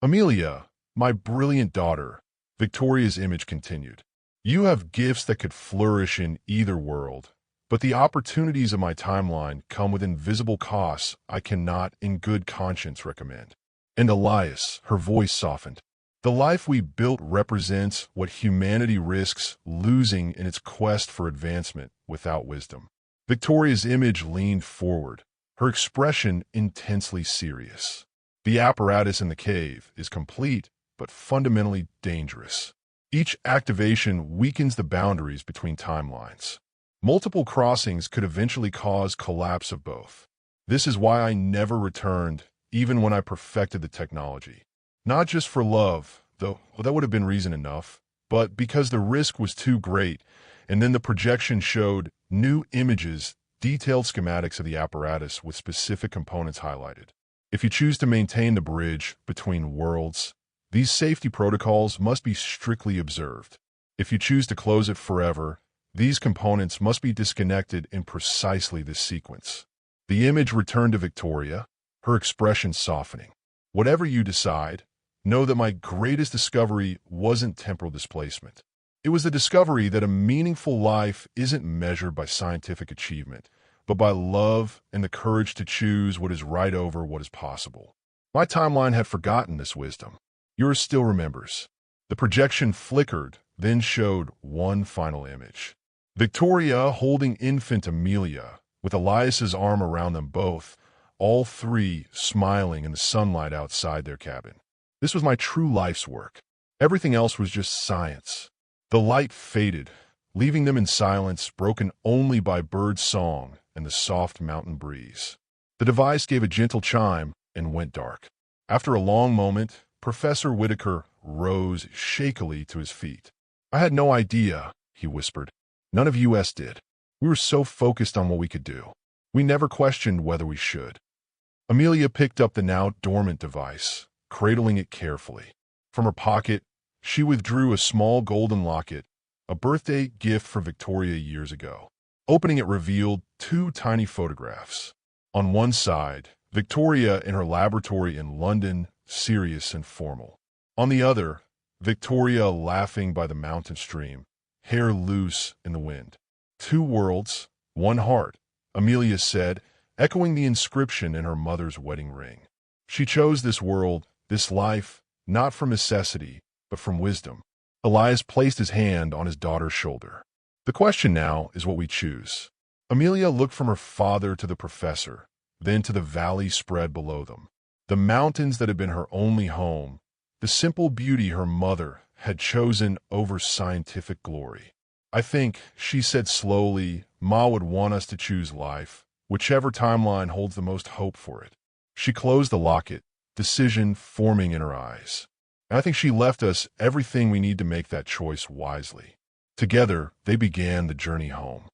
"Amelia, my brilliant daughter," Victoria's image continued, "you have gifts that could flourish in either world, but the opportunities of my timeline come with invisible costs I cannot in good conscience recommend." And Elias, her voice softened, "The life we built represents what humanity risks losing in its quest for advancement without wisdom." Victoria's image leaned forward, her expression intensely serious. The apparatus in the cave is complete, but fundamentally dangerous. Each activation weakens the boundaries between timelines. Multiple crossings could eventually cause collapse of both. This is why I never returned, even when I perfected the technology. Not just for love, though that would have been reason enough, but because the risk was too great, and then the projection showed new images, detailed schematics of the apparatus with specific components highlighted. If you choose to maintain the bridge between worlds, these safety protocols must be strictly observed. If you choose to close it forever, these components must be disconnected in precisely this sequence. The image returned to Victoria, her expression softening. Whatever you decide, know that my greatest discovery wasn't temporal displacement. It was the discovery that a meaningful life isn't measured by scientific achievement, but by love and the courage to choose what is right over what is possible. My timeline had forgotten this wisdom. Yours still remembers. The projection flickered, then showed one final image. Victoria holding infant Amelia, with Elias's arm around them both, all three smiling in the sunlight outside their cabin. This was my true life's work. Everything else was just science. The light faded, leaving them in silence broken only by bird song and the soft mountain breeze. The device gave a gentle chime and went dark. After a long moment, Professor Whitaker rose shakily to his feet. "I had no idea," he whispered. "None of us did. We were so focused on what we could do. We never questioned whether we should." Amelia picked up the now dormant device, cradling it carefully. From her pocket, she withdrew a small golden locket, a birthday gift for Victoria years ago. Opening it revealed two tiny photographs. On one side, Victoria in her laboratory in London, serious and formal. On the other, Victoria laughing by the mountain stream, hair loose in the wind. "Two worlds, one heart," Amelia said, echoing the inscription in her mother's wedding ring. She chose this world, this life, not from necessity, but from wisdom. Elias placed his hand on his daughter's shoulder. "The question now is what we choose." Amelia looked from her father to the professor, then to the valley spread below them. The mountains that had been her only home, the simple beauty her mother had chosen over scientific glory. "I think," she said slowly, "Ma would want us to choose life, whichever timeline holds the most hope for it." She closed the locket, decision forming in her eyes. And I think she left us everything we need to make that choice wisely. Together, they began the journey home.